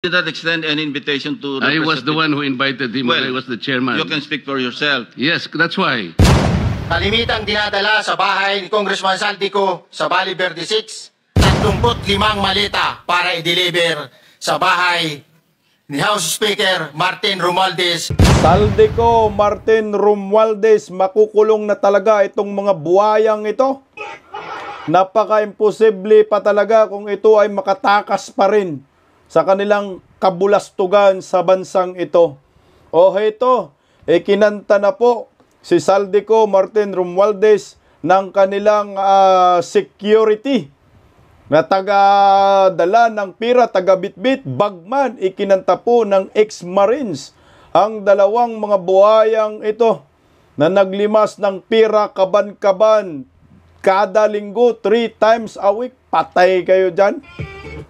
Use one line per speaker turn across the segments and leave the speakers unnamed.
did not extend any invitation to
I was the
Representative-
one who invited him when I was the chairman.
You can speak for yourself.
Yes, that's why.
Kalimitang dinadala sa bahay ni Congressman Saldico sa Valle Verde 6, 35 maleta para i-deliver sa bahay ni House Speaker Martin Romualdez.
Saldico, Martin Romualdez, makukulong na talaga itong mga buhayang ito. Napaka-imposible pa talaga kung ito ay makatakas pa rin sa kanilang kabulastugan sa bansang ito. O ito, kinanta na po si Saldico Martin Romualdez ng kanilang security na taga-dala ng pira, taga-bitbit, bagman, ikinanta po ng ex-marines ang dalawang mga buhayang ito na naglimas ng pira kaban-kaban kada linggo, 3 times a week. Patay kayo dyan.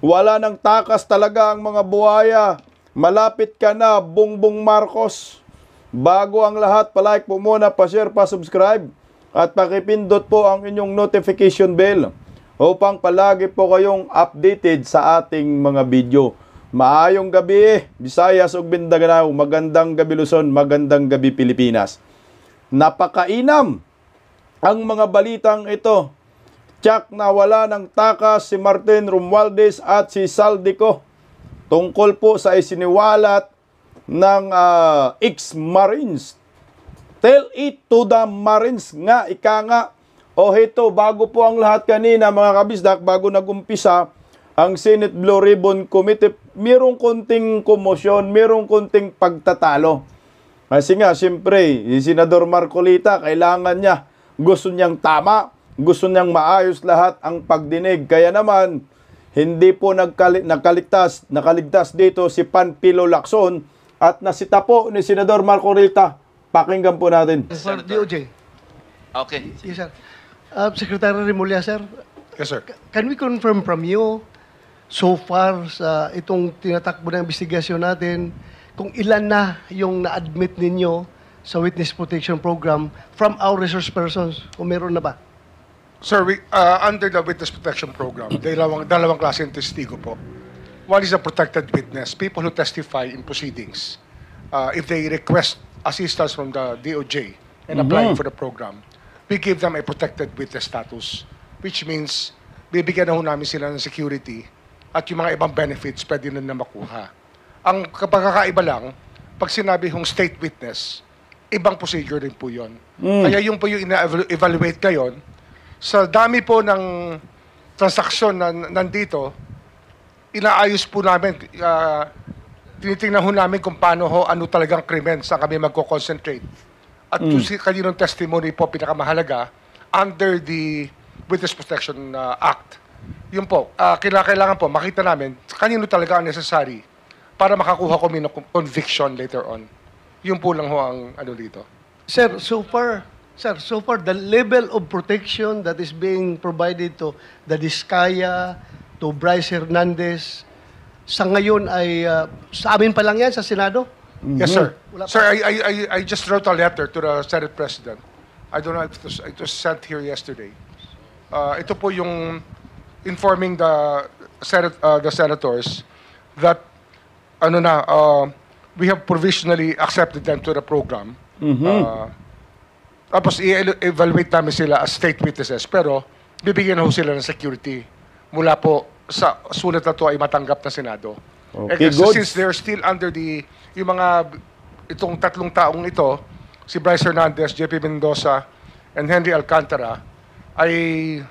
Wala nang takas talaga ang mga buhaya. Malapit ka na, Bongbong Marcos. Bago ang lahat, palike po muna, pa-share, pa-subscribe, at pakipindot po ang inyong notification bell upang palagi po kayong updated sa ating mga video. Maayong gabi, Visayas ug Mindanao. Magandang gabi Luzon, magandang gabi Pilipinas. Napakainam ang mga balitang ito. Tiyak na wala ng takas si Martin Romualdez at si Saldico tungkol po sa isiniwalat ng ex-marines. Tell it to the Marines nga, ika nga. O ito, bago po ang lahat kanina mga kabisdak, bago nagumpisa ang Senate Blue Ribbon Committee, mayroong konting komosyon, mayroong konting pagtatalo. Kasi nga, siyempre, si Senador Marcolita, kailangan niya, gusto niyang tama, gusto niyang maayos lahat ang pagdinig. Kaya naman, hindi po nakaligtas dito si Panfilo Lacson at nasita po ni Senador Marcolita. Pakinggan po natin.
For DOJ.
Okay.
Yes, sir. Secretary Remulla, sir.
Yes, sir.
Can we confirm from you, so far sa itong tinatakbo ng investigasyon natin, kung ilan na yung na-admit ninyo sa Witness Protection Program from our resource persons? Kung meron na ba?
Sir, under the Witness Protection Program, dalawang klase ng testigo po. One is a protected witness, people who testify in proceedings. If they request assistance from the DOJ and applying for the program, we give them a protected witness status, which means bibigyan na ho namin sila ng security at yung mga ibang benefits pwede na makuha. Ang pagkakaiba lang, pag sinabi hong state witness, ibang procedure din po yun. Kaya yung po yung ina-evaluate ngayon, sa dami po ng transaksyon na nandito, inaayos po namin, tinitingnan ho namin kung paano ho, ano talagang krimen, saan kami magko-concentrate. At kung kaninong testimony po pinakamahalaga, under the Witness Protection Act, yun po, kailangan po makita namin kanino talaga ang necessary para makakuha kami ng conviction later on. Yun po lang ho ang ano dito.
Sir, so far, the level of protection that is being provided to the Diskaya, to Bryce Hernandez, sa ngayon ay, sa amin pa lang yan, sa Senado?
Yes, sir.
Wala pa.
Sir, I just wrote a letter to the Senate President. I don't know if it was sent here yesterday. Ito po yung informing the senators that we have provisionally accepted them to the program. Tapos i-evaluate namin sila as state witnesses, pero bibigyan na ho sila ng security mula po sa sulat na to ay matanggap na Senado.
Okay,
Since they're still under itong tatlong taong ito, si Bryce Hernandez, JP Mendoza, and Henry Alcantara, ay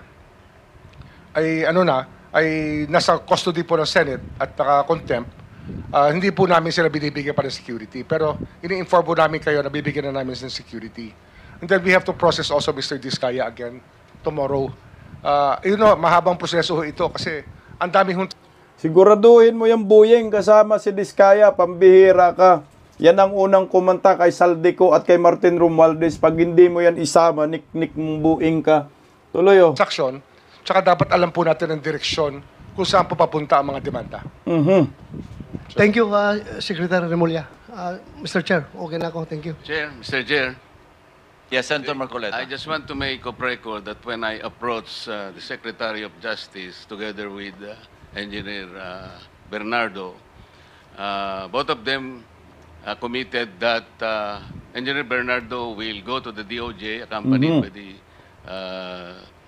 nasa custody po ng Senate at naka-contempt. Hindi po namin sila binibigyan pa ng security, pero ini-inform po namin kayo na bibigyan na namin ng security. And then we have to process also Mr. Diskaya again tomorrow. Mahabang proseso ho ito kasi ang dami hong...
Siguraduhin mo yung buying kasama si Diskaya, pambihira ka. Yan ang unang kumanta kay Saldico at kay Martin Romualdez. Pag hindi mo yan isama, nik-nik mong buing ka. Tuloy oh.
Transaction, tsaka dapat alam po natin ang direksyon kung saan po papunta ang mga demanda.
Thank you, Secretary Remulla. Mr. Chair, okay na ako. Thank you.
Chair, Mr. Chair,
Yes, Senator Marcoleta.
I just want to make a record that when I approached the Secretary of Justice together with Engineer Bernardo, both of them committed that Engineer Bernardo will go to the DOJ, accompanied by the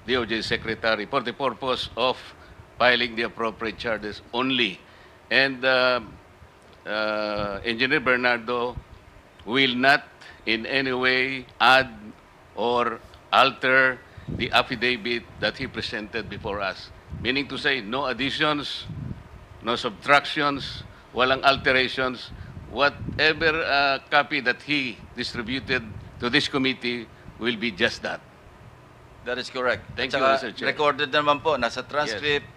DOJ Secretary, for the purpose of filing the appropriate charges only. And Engineer Bernardo will not in any way add or alter the affidavit that he presented before us. Meaning to say, no additions, no subtractions, walang alterations. Whatever copy that he distributed to this committee will be just that.
That is correct.
Thank
At
you,
saka,
Mr. Chair.
recorded naman po, nasa transcript,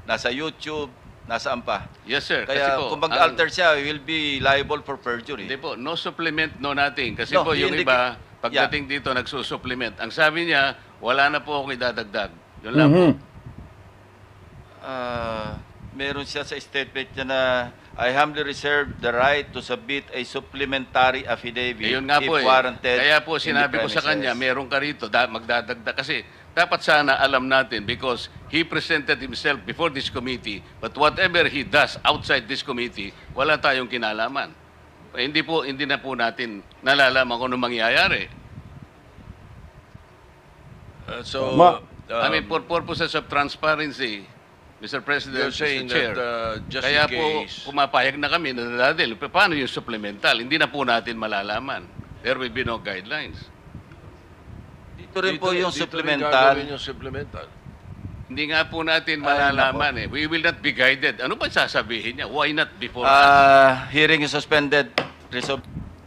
nasa YouTube, nasaan pa.
Yes, sir.
Kaya
Kasi po,
kung mag-alter siya, he will be liable for perjury.
Hindi po, no supplement, no nothing. Kasi
No,
po
he
yung iba,
indicated-
pagdating dito, nagsusupplement. Ang sabi niya, wala na po akong idadagdag. Yun lang po.
Meron siya sa statement niya na I humbly reserve the right to submit a supplementary affidavit
Yun nga
if
po eh.
warranted.
Kaya po
in the
sinabi ko sa
premises.
kanya, meron ka rito, magdadagdag. Kasi dapat sana alam natin because he presented himself before this committee, but whatever he does outside this committee, wala tayong kinalaman. Hindi na po natin nalalaman kung ano mangyayari. I mean, for purposes of transparency, Mr. President,
You're saying
Mr. Chair,
that just
kaya
in
po
case,
pumapayag na kami na dadil. Paano yung supplemental? Hindi na po natin malalaman. There will be no guidelines.
Dito rin po yung
dito rin
supplemental.
gagawin yung supplemental.
Hindi nga po natin malalaman eh. We will not be guided. Ano ba sasabihin niya? Why not before?
Hearing is suspended.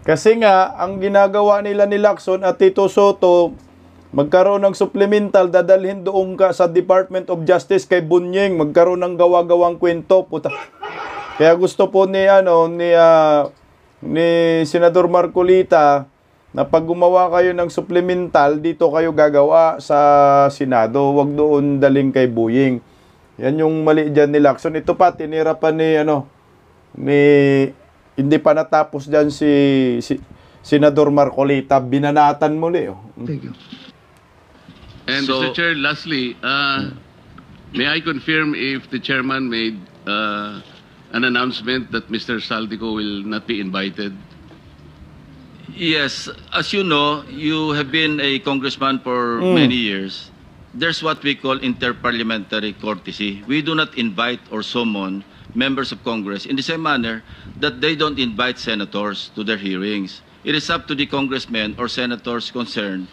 Kasi nga, ang ginagawa nila ni Lacson at Tito Soto, magkaroon ng supplemental, dadalhin doon ka sa Department of Justice kay Bunyeng, magkaroon ng gawa-gawang kwento. Puta. Kaya gusto po ni Senador Marcolita na pag gumawa kayo ng supplemental, dito kayo gagawa sa Senado, wag doon daling kay Bunyeng. Yan yung mali dyan ni Lacson. Ito pa, tinira pa hindi pa natapos dyan si Senador Marcolita, binanatan muli.
Thank you.
And
So-
Mr. Chair, lastly, may I confirm if the chairman made an announcement that Mr. Saldico will not be invited?
Yes, as you know, you have been a congressman for many years. There's what we call interparliamentary courtesy. We do not invite or summon members of Congress in the same manner that they don't invite senators to their hearings. It is up to the congressmen or senators concerned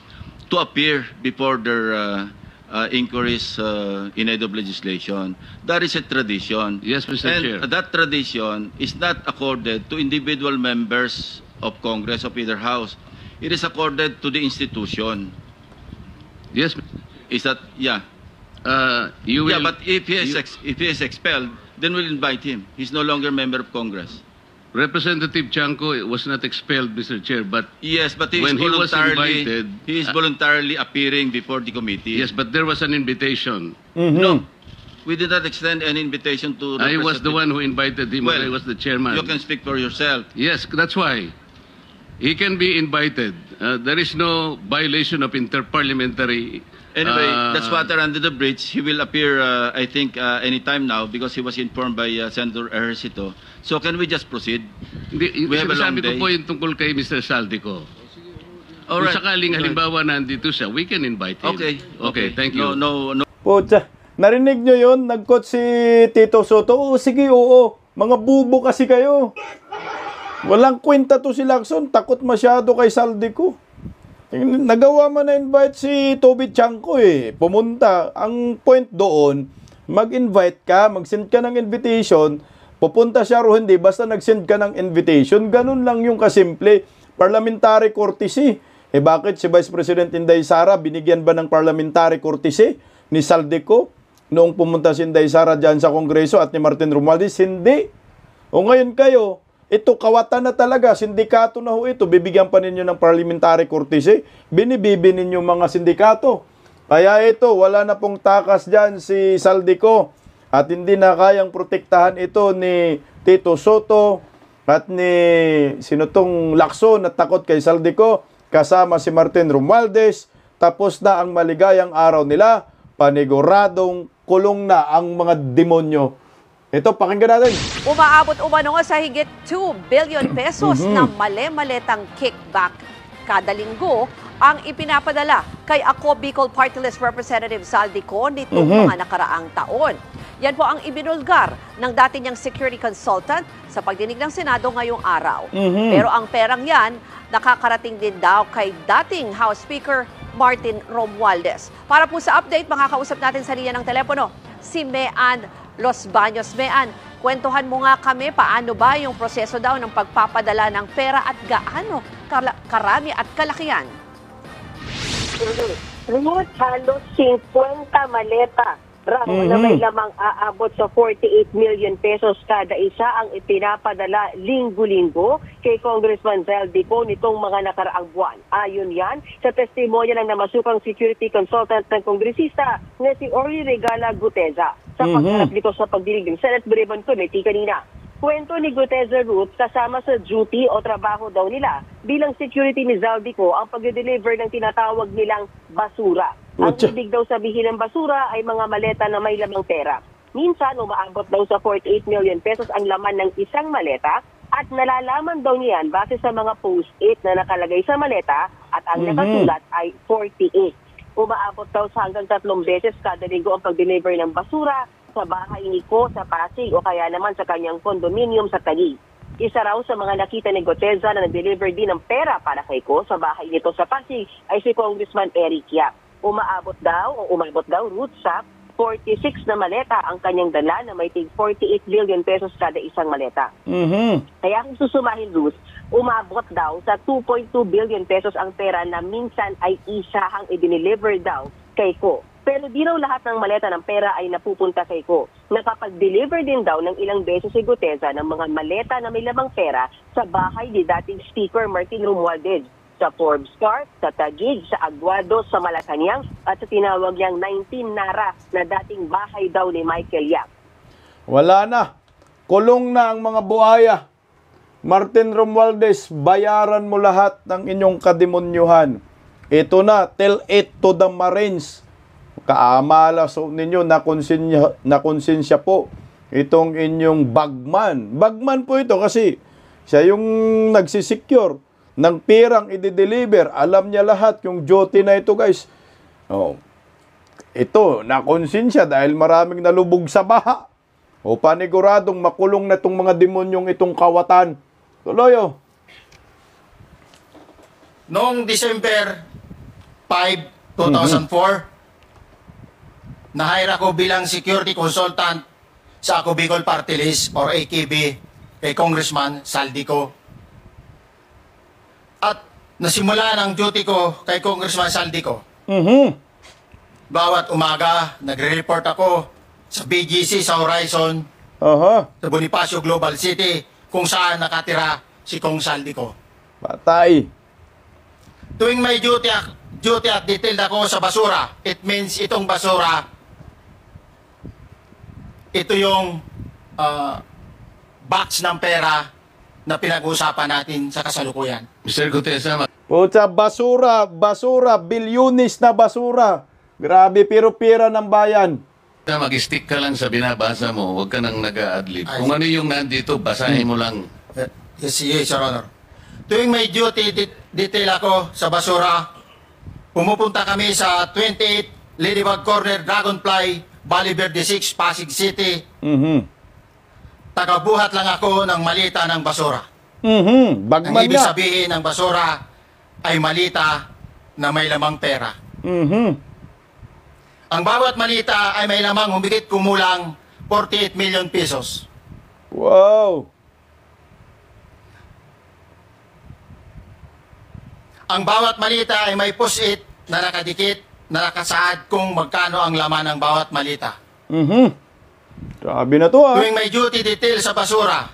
to appear before their inquiries in aid of legislation. That is a tradition.
Yes, Mr.
And
Chair.
that tradition is not accorded to individual members of Congress of either house. It is accorded to the institution.
Yes,
Is that, yeah.
you will.
Yeah, but if he is expelled, then we'll invite him. He's no longer member of Congress.
Representative Chanco was not expelled, Mr. Chair, but
Yes, but
When he was invited,
he is voluntarily appearing before the committee.
yes, but there was an invitation.
No, we did not extend any invitation to
I was the
Representative-
one who invited him.
Well,
I was the chairman.
You can speak for yourself.
Yes, that's why. He can be invited. There is no violation of interparliamentary.
Anyway, that's water under the bridge. He will appear, I think, anytime now because he was informed by Senator Ejercito. So can we just proceed? We have a long
Sabi ko
day.
po yung tungkol kay Mr. Saldico.
All
Kung
right.
sakaling halimbawa nandito siya, we can invite him.
Okay.
Okay, thank you.
No.
Pucha, narinig nyo yun? Nag-quote si Tito Soto. Oo, sige, oo. Mga bubo kasi kayo. Walang kwenta to si Lacson. Takot masyado kay Saldico. Nagawa man na invite si Toby Chanco eh. Pumunta. Ang point doon, mag-invite ka, mag-send ka ng invitation, pupunta siya o hindi, basta nag-send ka ng invitation. Ganun lang yung kasimple. Parliamentary courtesy. Eh bakit si Vice President Inday Sara binigyan ba ng parliamentary courtesy ni Saldico noong pumunta si Inday Sara dyan sa Kongreso at ni Martin Romualdez? Hindi. O ngayon kayo, ito kawatan na talaga, sindikato na ho ito, bibigyan pa ninyo ng parliamentary courtesy, binibibi ninyo mga sindikato. Kaya ito, wala na pong takas dyan si Saldico at hindi na kayang protektahan ito ni Tito Soto at ni sinutong Lacson na takot kay Saldico kasama si Martin Romualdez. Tapos na ang maligayang araw nila, paniguradong kulong na ang mga demonyo Ito, pakinggan natin.
Umaabot umano nga sa higit 2 billion pesos na male-maletang kickback kada linggo ang ipinapadala kay Ako Bicol Party List Representative Saldico nitong mga nakaraang taon. Yan po ang ibinulgar ng dati niyang security consultant sa pagdinig ng Senado ngayong araw. Pero ang perang yan, nakakarating din daw kay dating House Speaker Martin Romualdez. Para po sa update, makakausap natin sa linya ng telepono si Mean Los Baños. Mean, kwentuhan mo nga kami paano ba yung proseso daw ng pagpapadala ng pera at gaano karami at kalakihan?
Ruth, halos 50 maleta raw na may lamang aabot sa 48 million pesos kada isa ang ipinapadala linggo-linggo kay Congressman Saldico nitong mga nakaraang buwan. Ayon yan sa testimonya ng namasukang security consultant ng kongresista na si Orly Regala Guteza sa pagharap nito sa pagdinig ng Senate Briefing Committee kanina. Kwento ni Guteza Ruth, kasama sa duty o trabaho daw nila bilang security ni Saldico ang pag-deliver ng tinatawag nilang basura. Ang ibig daw sabihin ng basura ay mga maleta na may lamang pera. Minsan, umaabot daw sa 48 million pesos ang laman ng isang maleta at nalalaman daw niyan base sa mga post-it na nakalagay sa maleta at ang nakasulat ay 48. Umaabot daw sa hanggang 3 beses kada linggo ang pag-deliver ng basura sa bahay ni Ko sa Pasig o kaya naman sa kanyang condominium sa Taguig. Isa raw sa mga nakita ni Guteza na nag-deliver din ng pera para kay Ko sa bahay nito sa Pasig ay si Congressman Eric Yap. Umabot daw, Ruth, sa 46 na maleta ang kanyang dala na may tig 48 billion pesos kada isang maleta. Kaya kung susumahin, Ruth, umabot daw sa 2.2 billion pesos ang pera na minsan ay isahang i-deliver daw kay Ko. Pero di raw lahat ng maleta ng pera ay napupunta kay Ko. Nakapag-deliver din daw ng ilang beses si Guteza ng mga maleta na may lamang pera sa bahay ni dating Speaker Martin Romualdez, sa Forbes Park, sa Taguig, sa Aguado, sa Malacanang at sa tinawag niyang 19 Nara na dating bahay daw ni Michael Yap.
Wala na. Kulong na ang mga buhaya. Martin Romualdez, bayaran mo lahat ng inyong kademonyuhan. Ito na, tell it to the Marines. Kaamalas ninyo, nakonsensya po itong inyong bagman. Bagman po ito kasi siya yung nagsisecure ng perang i-deliver. Alam niya lahat yung duty na ito, guys. Oh. Ito, nakonsensya dahil maraming nalubog sa baha. O paniguradong makulong na itong mga demonyong itong kawatan. Tuloy, oh.
Noong December 5, 2004, na-hire ako bilang security consultant sa Ako Bicol Party List or AKB kay Congressman Saldico. At nasimula ng duty ko kay Congressman Saldico. Bawat umaga, nagre-report ako sa BGC sa Horizon, sa Bonifacio Global City, kung saan nakatira si Kong Saldico.
Patay.
Tuwing may duty at detailed ako sa basura, it means itong basura, ito yung box ng pera na pinag-uusapan natin sa kasalukuyan.
Mr. Guteza,
Pucha, basura, bilyunis na basura. Grabe, pira ng bayan.
mag-stick ka lang sa binabasa mo, huwag ka nang nag-a-adlib. Kung ano yung nandito, basahin mo lang.
Yes, Your Honor. Tuwing may duty detail ako sa basura, pumupunta kami sa 28 Ladybug Corner, Dragonfly, Valle Verde 6, Pasig City. Tagabuhat lang ako ng malita ng basura.
Bagman
Ang ibig
na.
sabihin ng basura ay malita na may lamang pera. Ang bawat malita ay may lamang humigit kumulang 48 million pesos.
Wow.
Ang bawat malita ay may post-it na nakadikit na nakasaad kung magkano ang laman ng bawat malita.
Grabe na to, ah.
Tuwing may duty detail sa basura,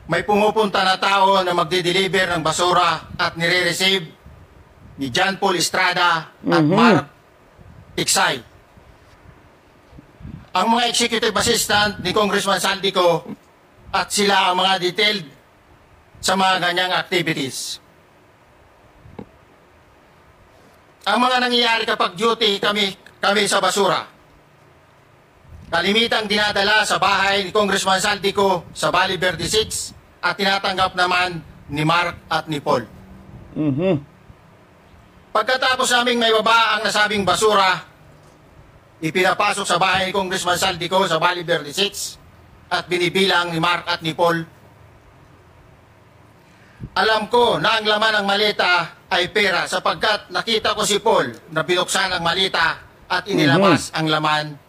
may pumupunta na tao na magde-deliver ng basura at nire-receive ni John Paul Estrada at Mark Iksay. Ang mga executive assistant ni Congressman Saldico at sila ang mga detailed sa mga ganyang activities. Ang mga nangyayari kapag duty kami sa basura kalimitang dinadala sa bahay ni Congressman Saldico sa Valle Verde 6 at tinatanggap naman ni Mark at ni Paul. Pagkatapos naming may baba ang nasabing basura, ipinapasok sa bahay ni Congressman Saldico sa Valle Verde 6 at binibilang ni Mark at ni Paul. Alam ko na ang laman ng maleta ay pera sapagkat nakita ko si Paul na binuksan ang maleta at inilabas ang laman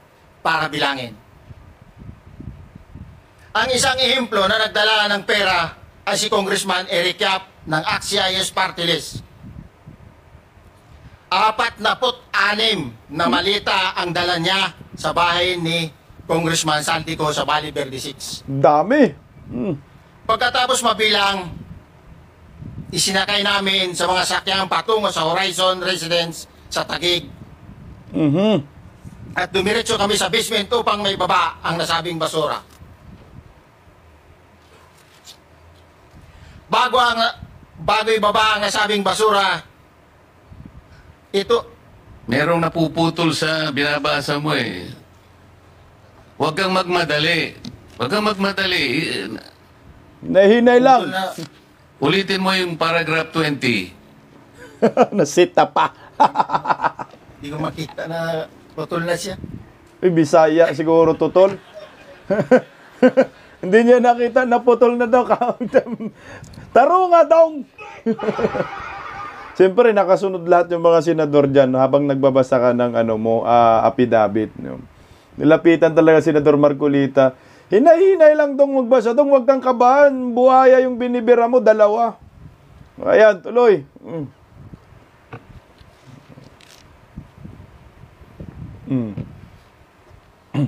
para bilangin. Ang isang ehemplo na nagdala ng pera ay si Congressman Eric Yap ng AXIS Party List. 46 na maleta ang dala niya sa bahay ni Congressman Saldico sa Valle Verde 6.
Dami.
Pagkatapos mabilang, isinakay namin sa mga sakyang patungo sa Horizon Residence sa Taguig. At dumiretso kami sa basement upang may baba ang nasabing basura. Bago ibaba ang nasabing basura, ito,
Merong napuputol sa binabasa mo eh. Huwag kang magmadali. Huwag kang magmadali.
Nahinay lang.
Ulitin mo yung paragraph 20.
Nasita pa.
Hindi ko makita na putol na siya.
Uy, Bisaya siguro tutol. Hindi niya nakita na putol na daw. Taro nga dong. Siyempre, nakasunod lahat yung mga senador dyan habang nagbabasa ka ng affidavit. Nilapitan talaga Senador Marcolita. Hinay-hinay lang dong magbasa. Dong, huwag kang kabahan. Buhaya yung binibira mo, 2. Ayan, tuloy.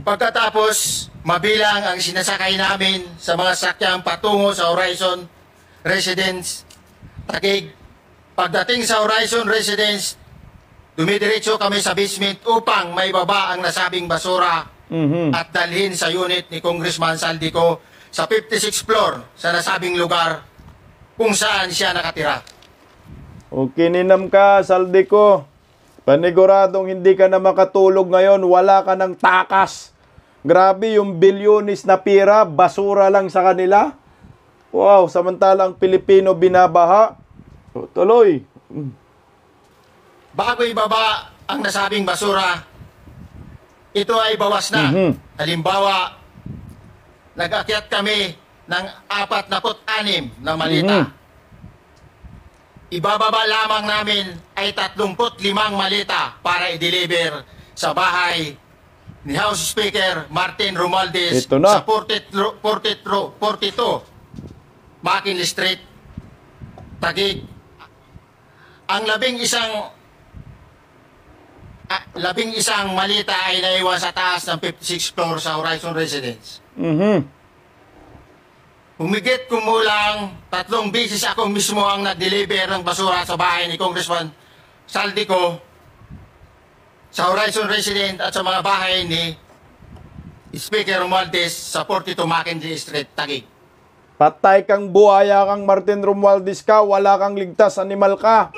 Pagkatapos, mabilang ang sinasakay namin sa mga sakyang patungo sa Horizon Residence, Taguig. Pagdating sa Horizon Residence, dumidiretso kami sa basement upang may baba ang nasabing basura at dalhin sa unit ni Congressman Saldico sa 56th floor sa nasabing lugar kung saan siya nakatira.
O kininam ka, Saldico. Paniguradong hindi ka na makatulog ngayon, wala ka ng takas. Grabe yung bilyonis na pira, basura lang sa kanila. Wow, samantalang Pilipino binabaha. Tuloy.
Bago ibaba ang nasabing basura, ito ay bawas na. Halimbawa, nag-akyat kami ng 46 na malita. Ibababa lamang namin ay 35 malita para i-deliver sa bahay ni House Speaker Martin Romualdez sa 42 McKinley Street, Taguig. Ang labing isang malita ay naiwan sa taas ng 56th floor sa Horizon Residence. Humigit kumulang 3 beses ako mismo ang nag-deliver ng basura sa bahay ni Congressman Saldico, sa Horizon Residence at sa mga bahay ni Speaker Romualdez sa 42 McKinley Street, Taguig.
Patay kang buhaya kang Martin Romualdez ka, wala kang ligtas, animal ka.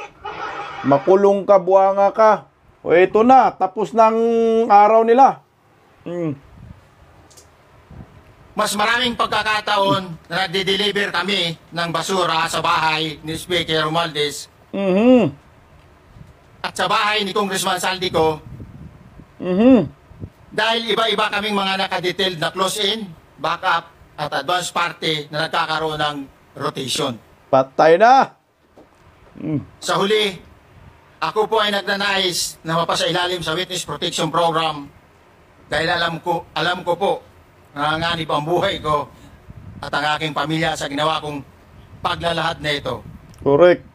Makulong ka, buhanga ka. O ito na, tapos ng araw nila.
Mas maraming pagkakataon na nagde-deliver kami ng basura sa bahay ni Speaker Romualdez at sa bahay ni Congressman Saldico. Dahil iba-iba kaming mga nakadetailed na close-in, backup, at advance party na nagkakaroon ng rotation.
Patay na!
Sa huli, ako po ay nagnanais na mapasailalim sa Witness Protection Program dahil alam ko po na nanganganib ang buhay ko at ang aking pamilya sa ginawa kong paglalahad na ito.
Correct.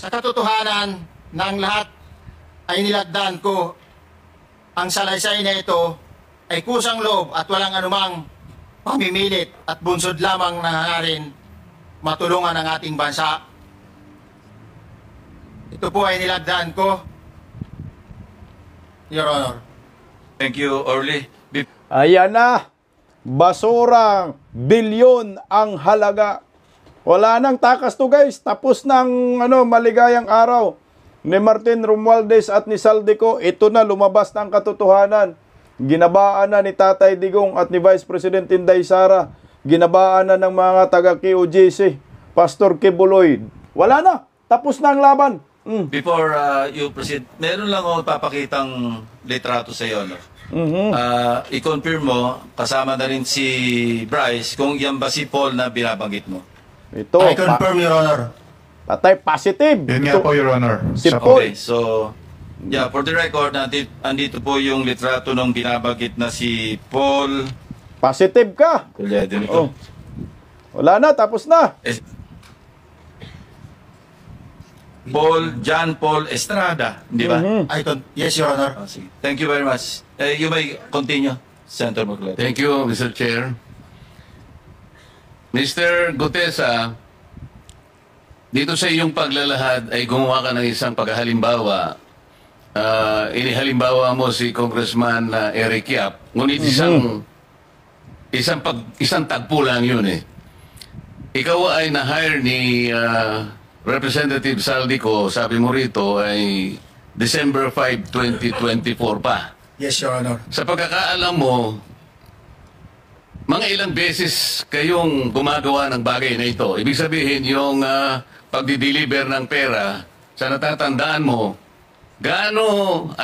Sa katotohanan na ang lahat ay nilagdaan ko, ang salaysay na ito ay kusang loob at walang anumang pamimilit at bunsod lamang nangangarin matulungan ang ating bansa. Ito po ay nilagdaan ko, Your Honor.
Thank you, Orly.
Ayan na. Basurang bilyon ang halaga. Wala nang takas to guys. Tapos ng maligayang araw ni Martin Romualdez at ni Saldico. Ito na, lumabas na ang katotohanan. ginabaan na ni Tatay Digong at ni Vice President Inday Sara, ginabaan na ng mga taga-QGC, Pastor Kibuloy. Wala na, tapos na ang laban.
Before you proceed, meron lang ako papakitang litrato sa iyo. No? I-confirm mo, kasama na rin si Bryce, kung yan ba si Paul na binabanggit mo.
Ito,
I confirm, Your Honor.
patay, positive.
Yun nga po, Your Honor.
Si Paul.
Okay, so, yeah, for the record, andito po yung litrato ng binabanggit na si Paul.
Positive ka.
Oh.
Wala na, tapos na.
John Paul Estrada, di ba?
Yes, Your Honor.
Sige. Thank you very much. You may continue, Senator Marcoleta.
Thank you, Mr. Chair. Mr. Gutesa, dito sa iyong paglalahad ay gumawa ka ng isang paghalimbawa. Inihalimbawa mo si Congressman Eric Yap. Ngunit isang tagpo lang yun eh. Ikaw ay na-hire ni Representative Saldico, sabi mo rito ay December 5, 2024 pa.
Yes, Your Honor.
Sa pagkakaalam mo, mga ilang beses kayong gumagawa ng bagay na ito. Ibig sabihin, yung pagdi-deliver ng pera, sa natatandaan mo, gaano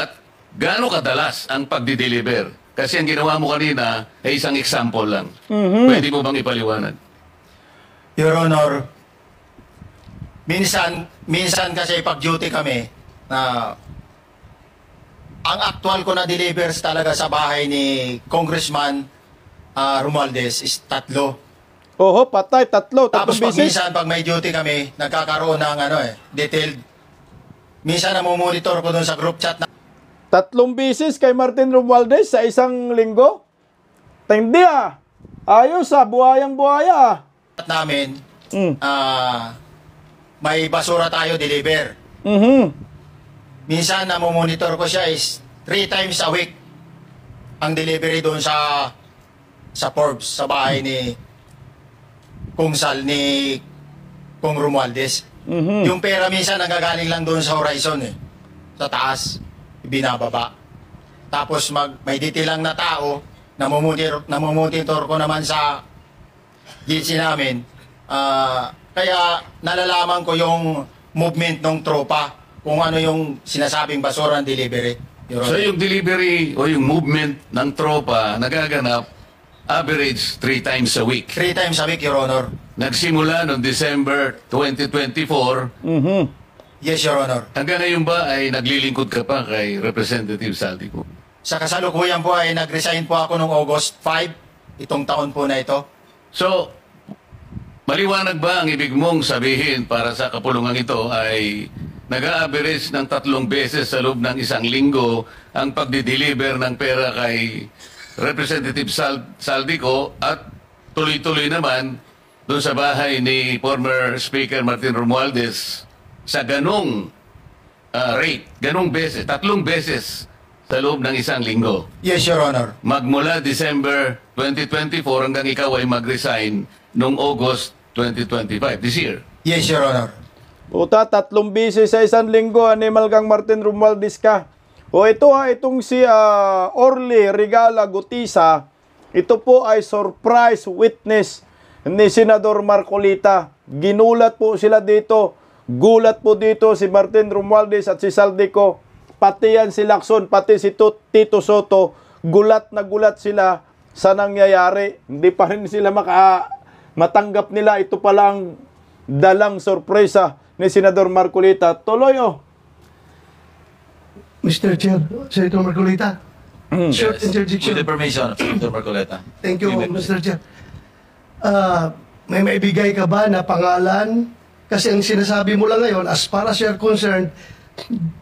kadalas ang pagdi-deliver? Kasi ang ginawa mo kanina ay isang example lang. Pwede mo bang ipaliwanag?
Your Honor, minsan kasi pag-duty kami na ang actual ko na delivers talaga sa bahay ni Congressman Romualdez is 3.
Oho, patay, tatlo.
Tapos
Tatlong bisis.
minsan pag may duty kami, nagkakaroon ng detailed. Minsan namumonitor ko dun sa group chat na
3 bisis kay Martin Romualdez sa isang linggo? Hindi ayos buhayang-buhaya.
namin, may basura tayo deliver. Minsan namomonitor ko siya is 3 times a week ang delivery doon sa Forbes, sa bahay ni Kung Sal, ni Kung Romualdez. Yung pera minsan nagagaling lang doon sa horizon sa taas, binababa. Tapos may detail lang na tao, namomonitor ko naman sa GC namin. Kaya nalalaman ko yung movement ng tropa, kung ano yung sinasabing basura ng delivery.
So yung delivery o yung movement ng tropa nagaganap average 3 times a week.
3 times a week, Your Honor.
Nagsimula noong December 2024.
Yes, Your Honor.
Hanggang ngayon ba ay naglilingkod ka pa kay Representative Saldico?
Sa kasalukuyan po ay nag-resign po ako noong August 5, itong taon po na ito.
So, maliwanag ba ang ibig mong sabihin para sa kapulungan ito ay nag-a-average ng 3 beses sa loob ng isang linggo ang pagdi-deliver ng pera kay Representative Saldico at tuloy-tuloy naman doon sa bahay ni former Speaker Martin Romualdez sa ganong rate, ganong beses, 3 beses sa loob ng isang linggo.
Yes, Your Honor.
Magmula December 2024 hanggang ikaw ay mag-resign noong August 2025, this year.
Yes, Your Honor.
Puta, 3 bisis sa isang linggo, animal kang Martin Romualdez ka. O ito itong si Orly Regala Gutisa, ito po ay surprise witness ni Senador Marcolita. Ginulat po sila dito. Gulat po dito si Martin Romualdez at si Saldico. Pati yan si Lacson, pati si Tito Soto. Gulat na gulat sila sa nangyayari. Hindi pa rin sila matanggap nila. Ito palang dalang sorpresa ni Senador Marcolita. Tuloy
Mr. Chair, Senator Marcolita. Short interjection.
With the permission of Senator Marcoleta.
Thank you, Mr. Chair. May maibigay ka ba na pangalan? Kasi ang sinasabi mo lang ngayon, as far as you're concerned,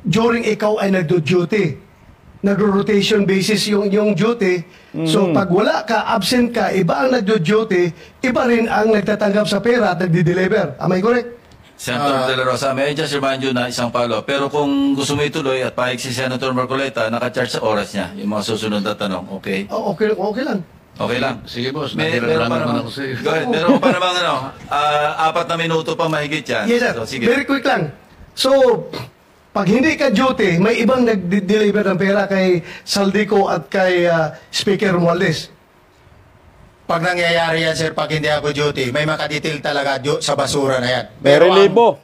during ikaw ay nagdo-duty, nagro-rotation basis yung duty. So pag wala ka, absent ka, iba ang nagdo-duty, iba rin ang nagtatanggap sa pera at nagdi-deliver. Am I correct?
Senator De La Rosa, may I just remind you na isang follow. Pero kung gusto mo ituloy at pahig si Senator Marcoleta, naka-charge sa oras niya, yung mga susunod na tanong, okay?
Okay lang.
Okay lang.
Sige boss,
Meron
natira
pa
naman
naman
ako sa iyo.
Go ahead. Meron pa namang 4 na minuto pa mahigit yan.
Yes, sir.
So, sige.
Very quick lang. So, pag hindi ka duty, may ibang nag-deliver ng pera kay Saldico at kay Speaker Romualdez.
Pag nangyayari yan, sir, pag hindi ako duty, may makadetail talaga sa basura na yan.
May relibo.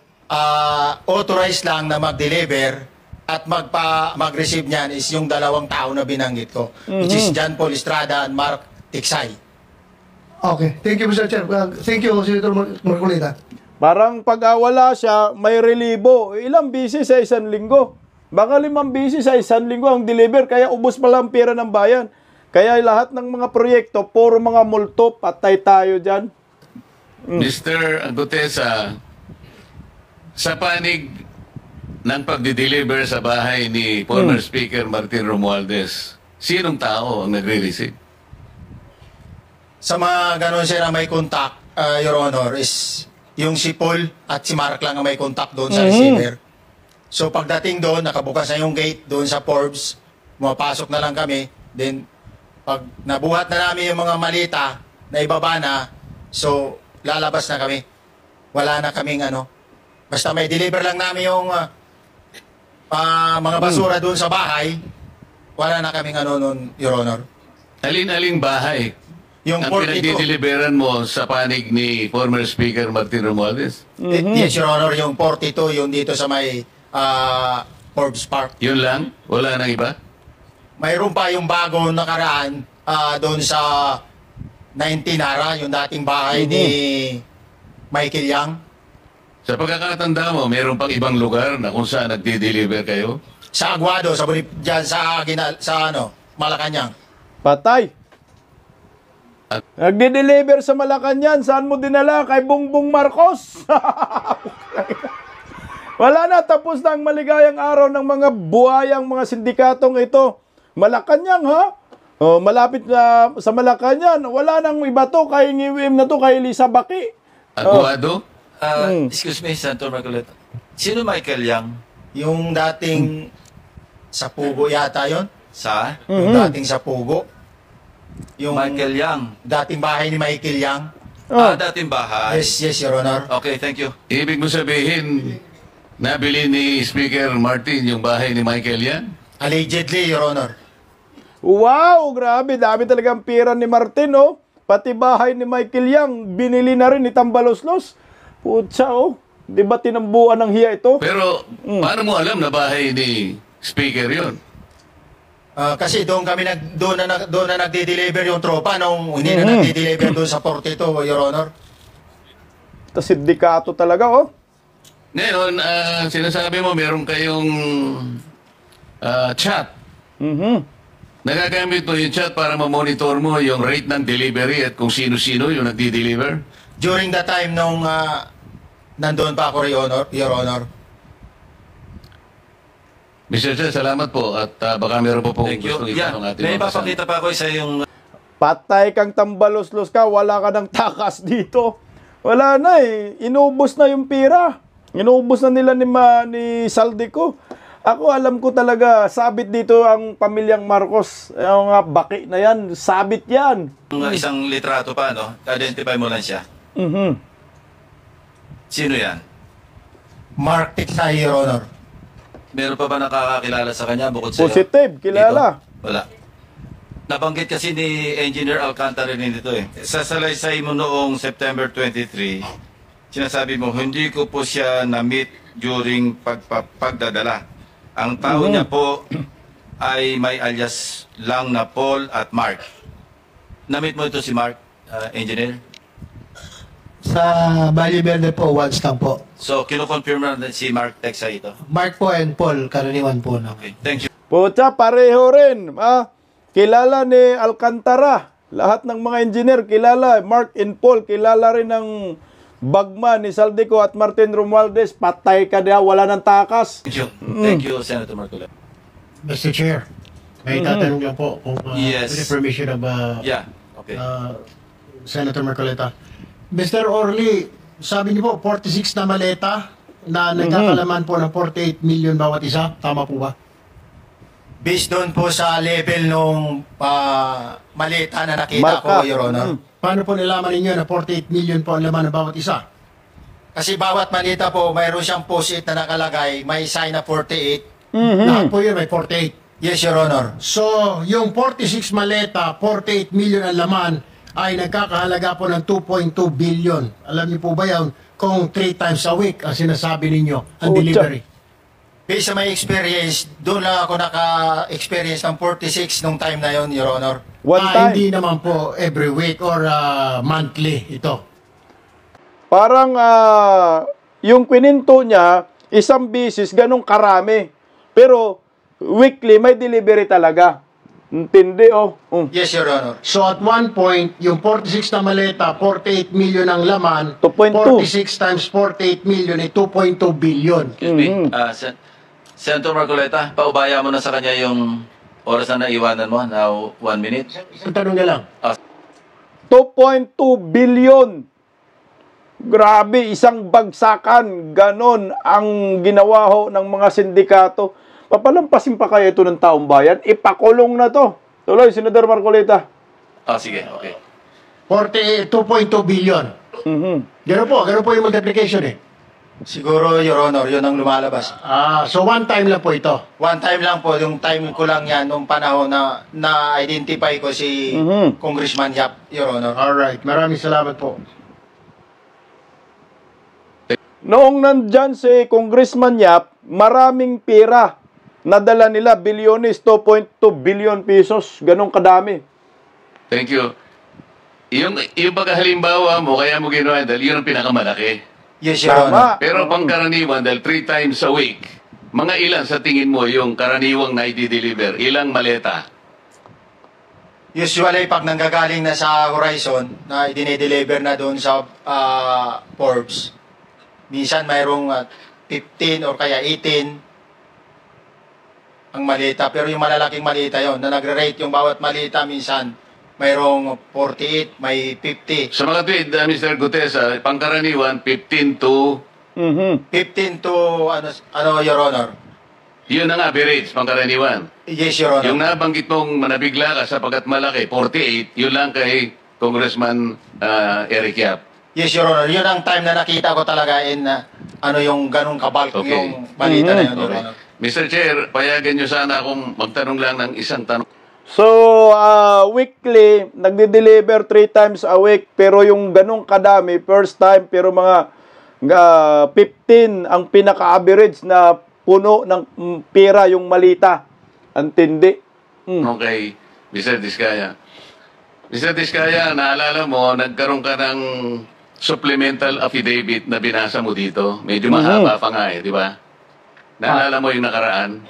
Authorized lang na mag-deliver at mag-receive niyan is yung dalawang tao na binanggit ko, which is John Paul Estrada and Mark Tiksay.
Okay. Thank you, Mr. Chair. Thank you, Senator Marcolita.
Parang pag wala siya, may relibo. Ilang bisis sa isang linggo? Baka 5 bisis sa isang linggo ang deliver, kaya ubos pala ang pera ng bayan. Kaya lahat ng mga proyekto, puro mga multo, patay tayo dyan.
Mr. Gutesa, sa panig ng pagdi-deliver sa bahay ni former Speaker Martin Romualdez, sinong tao ang nagre-receive?
Sa mga ganun, sir, ang may contact, Your Honor, is yung si Paul at si Mark lang ang may contact doon sa receiver. So pagdating doon, nakabukas na yung gate doon sa Forbes, pumapasok na lang kami, then pag nabuhat na namin yung mga malita na ibaba na, so lalabas na kami. Wala na kaming basta may deliver lang namin yung mga basura doon sa bahay, wala na kaming nun, Your Honor.
Alin-aling bahay
Yung
ang
42.
pinagdi-deliveran mo sa panig ni former Speaker Martin Romualdez?
Yes, Your Honor, yung 42, yung dito sa may Forbes Park.
Yun lang? Wala nang iba?
Mayroon pa yung bago nakaraan doon sa 19 Nara, yung dating bahay ni Michael Yang.
Sa pagkakatanda mo, mayroon pang ibang lugar na kung saan nagdi-deliver kayo?
Sa Aguado, dyan sa Malacanang.
Patay. Nagde-deliver sa Malacanang. Saan mo dinala? Kay Bongbong Marcos. Wala na. Tapos na ang maligayang araw ng mga buhayang mga sindikatong ito. Malacanang, ha? Oh, malapit na sa Malacanang. Wala nang iba to. Kay Ngiwim na to. Kay Lisa Baki.
Aguado?
Excuse me, Senator Marcoleta. Sino Michael Yang?
Yung dating sa Pugo yata yon.
Sa?
Yung dating sa Pugo. Yung
Michael Yang.
dating bahay ni Michael Yang.
Dating bahay.
Yes, Your Honor.
Okay, thank you.
Ibig mo sabihin, nabili ni Speaker Martin yung bahay ni Michael Yan?
Allegedly, Your Honor.
Wow, grabe. Dami talagang pira ni Martin, oh. Pati bahay ni Michael Yang, binili na rin ni Tambaloslos. Putsa, oh. Di ba tinambuan ng hiya ito?
Pero, paano mo alam na bahay ni Speaker yon?
Kasi doon na nagde-deliver yung tropa nung hindi na nagde-deliver doon sa 42, Your Honor.
Ito sindikato talaga, oh.
Ngayon, sinasabi mo meron kayong chat. Nagagamit mo yung chat para ma-monitor mo yung rate ng delivery at kung sino-sino yung nagdi-deliver?
During the time nung nandoon pa ako, Your Honor.
Mr. Chair, salamat po at baka meron po pong
Thank you.
gustong
Yeah,
itanong ating
may
mga kasama.
papakita pa ako sa yung
Patay kang Tambaloslos ka, wala ka ng takas dito. Wala na eh. Inubos na yung pira. Inubos na nila ni Saldico. Ako alam ko talaga, sabit dito ang pamilyang Marcos. Yung baki na yan, sabit yan.
isang litrato pa, no? Identify mo lang siya. Sino yan?
Mark Tiksay, Your Honor.
Meron pa ba nakakakilala sa kanya bukod sa
Positive, kilala.
Dito? Wala. Nabanggit kasi ni Engineer Alcantara rin dito eh. Sa salaysay mo noong September 23, sinasabi mo, hindi ko po siya na-meet during pagdadala. Ang tao niya po ay may alias lang na Paul at Mark. Na-meet mo ito si Mark, Engineer?
Sa Valle Verde po, once lang po.
So, kinukonfirm na si Mark Tiksay ito?
Mark po and Paul, karaniwan po. No?
Okay, thank you.
Pucha, pareho rin. Kilala ni Alcantara. Lahat ng mga engineer kilala. Mark and Paul, kilala rin ng bagman ni Saldico at Martin Romualdez. Patay ka na, wala ng takas.
Thank you. Thank you, Senator Marcoleta.
Mr. Chair, may tatanong lang po kung
Yes.
with the permission of
Yeah, okay.
Senator Marcoleta. Mr. Orly, sabi niyo po 46 na maleta na nagkakalaman po ng 48 million bawat isa. Tama po ba?
Based doon po sa level nung malita na nakita
Marka.
ko, Your Honor.
Paano po nilaman ninyo na 48 million po ang laman ng bawat isa?
Kasi bawat malita po, mayroon siyang post-it na nakalagay, may sign na 48.
Lahat po yun may 48.
Yes, Your Honor.
So, yung 46 maleta, 48 million ang laman, ay nagkakahalaga po ng 2.2 billion. Alam niyo po ba yan kung 3 times a week ang sinasabi ninyo ang delivery?
Based sa my experience, doon lang ako naka-experience ng 46 nung time na yon, Your Honor.
One time.
Hindi naman po every week or monthly ito.
Parang yung kwininto niya, isang bisis, ganong karami. Pero weekly, may delivery talaga. Intindi, oh.
Yes, Your Honor.
So at one point, yung 46 na maleta, 48 million ang laman,
2.2.
46 times 48 million ay 2.2 billion.
Excuse me, Senator Marcoleta, paubaya mo na sa kanya yung oras na naiwanan mo, now 1 minute.
Isang tanong na lang.
2.2 billion. Grabe, isang bagsakan. Ganon ang ginawa ho ng mga sindikato. Papalampasin pa kaya ito ng taong bayan? Ipakulong na to. Tuloy, Senador Marcoleta.
Sige, okay.
2.2 billion. Ganun po yung multiplication eh.
Siguro, Your Honor, yun ang lumalabas.
So one time lang po ito.
One time lang po, yung time ko lang yan, nung panahon na na-identify ko si Congressman Yap, Your Honor.
Alright, maraming salamat po.
Noong nandyan si Congressman Yap, maraming pera. Nadala nila bilyones, 2.2 billion pesos. Ganong kadami.
Thank you. Yung pagkahalimbawa mo, kaya mo ginawa dahil yun ang pinakamalaki.
Yes, Your Honor.
Tama.
Pero pangkaraniwan, dahil 3 times a week, mga ilan sa tingin mo yung karaniwang na i-deliver? Ilang maleta?
Usually, pag nanggagaling na sa Horizon, na i-deliver na doon sa Forbes, minsan mayroong 15 or kaya 18 ang malita. Pero yung malalaking malita yon na nagre-rate yung bawat malita, minsan mayroong 48, may 50.
Sa mga tweet, Mr. Gutesa, pangkaraniwan, 15 to...
15 to, Your Honor?
Yun ang average, pangkaraniwan.
Yes, Your Honor.
Yung nabanggit mong manabigla ka sapagkat malaki, 48, yun lang kay Congressman Eric Yap.
Yes, Your Honor. Yun ang time na nakita ko talaga yung ganong kabalk
Okay.
yung balita na yun, Your
Okay.
Honor.
Mr. Chair, payagan nyo sana akong magtanong lang ng isang tanong.
So, weekly, nagde-deliver 3 times a week. Pero yung ganong kadami, first time, pero mga 15 ang pinaka-average na puno ng pera yung malita. Antindi.
Okay, Mr. Diskaya. Mr. Diskaya, naalala mo, nagkaroon ka ng supplemental affidavit na binasa mo dito. Medyo mahaba pa nga di ba? Naalala mo yung nakaraan?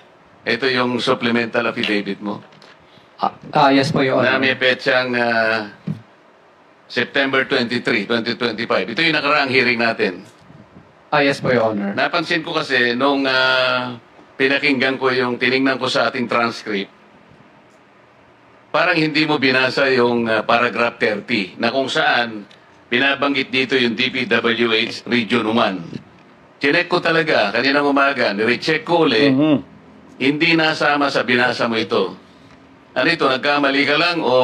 Ito yung supplemental affidavit mo.
Yes po, Your
Na
Honor.
may petsang September 23, 2025. Ito yung nakaraang hearing natin.
Yes po, Your Honor.
Napansin ko kasi nung pinakinggan ko yung tiningnan ko sa ating transcript, parang hindi mo binasa yung paragraph 30 na kung saan binabanggit dito yung DPWH Region 1. Chinek ko talaga kaninang umaga, nirecheck ko ulit, hindi nasama sa binasa mo ito. Ano ito, nagkamali ka lang o...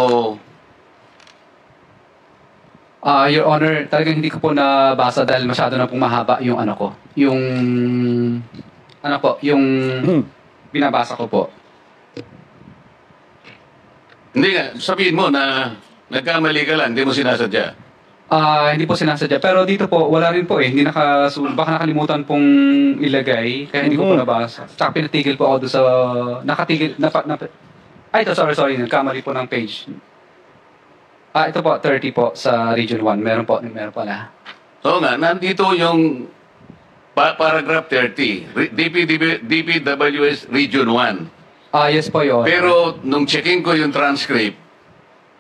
Your Honor, talagang hindi ko po nabasa dahil masyado na pong mahaba yung ano ko. Yung binabasa ko po.
Hindi nga, sabihin mo na nagkamali ka lang, hindi mo sinasadya.
Hindi po sinasadya. Pero dito po, wala rin po eh. Hindi baka nakalimutan pong ilagay, kaya hindi ko po nabasa. Tsaka pinatigil po ako doon sa... ito, sorry. Nagkamali po ng page. Ito po, 30 po sa Region 1. Meron pala.
Oo nga, nandito yung paragraph 30. DPWS Region 1.
Yes po, Your Honor.
Pero nung checking ko yung transcript,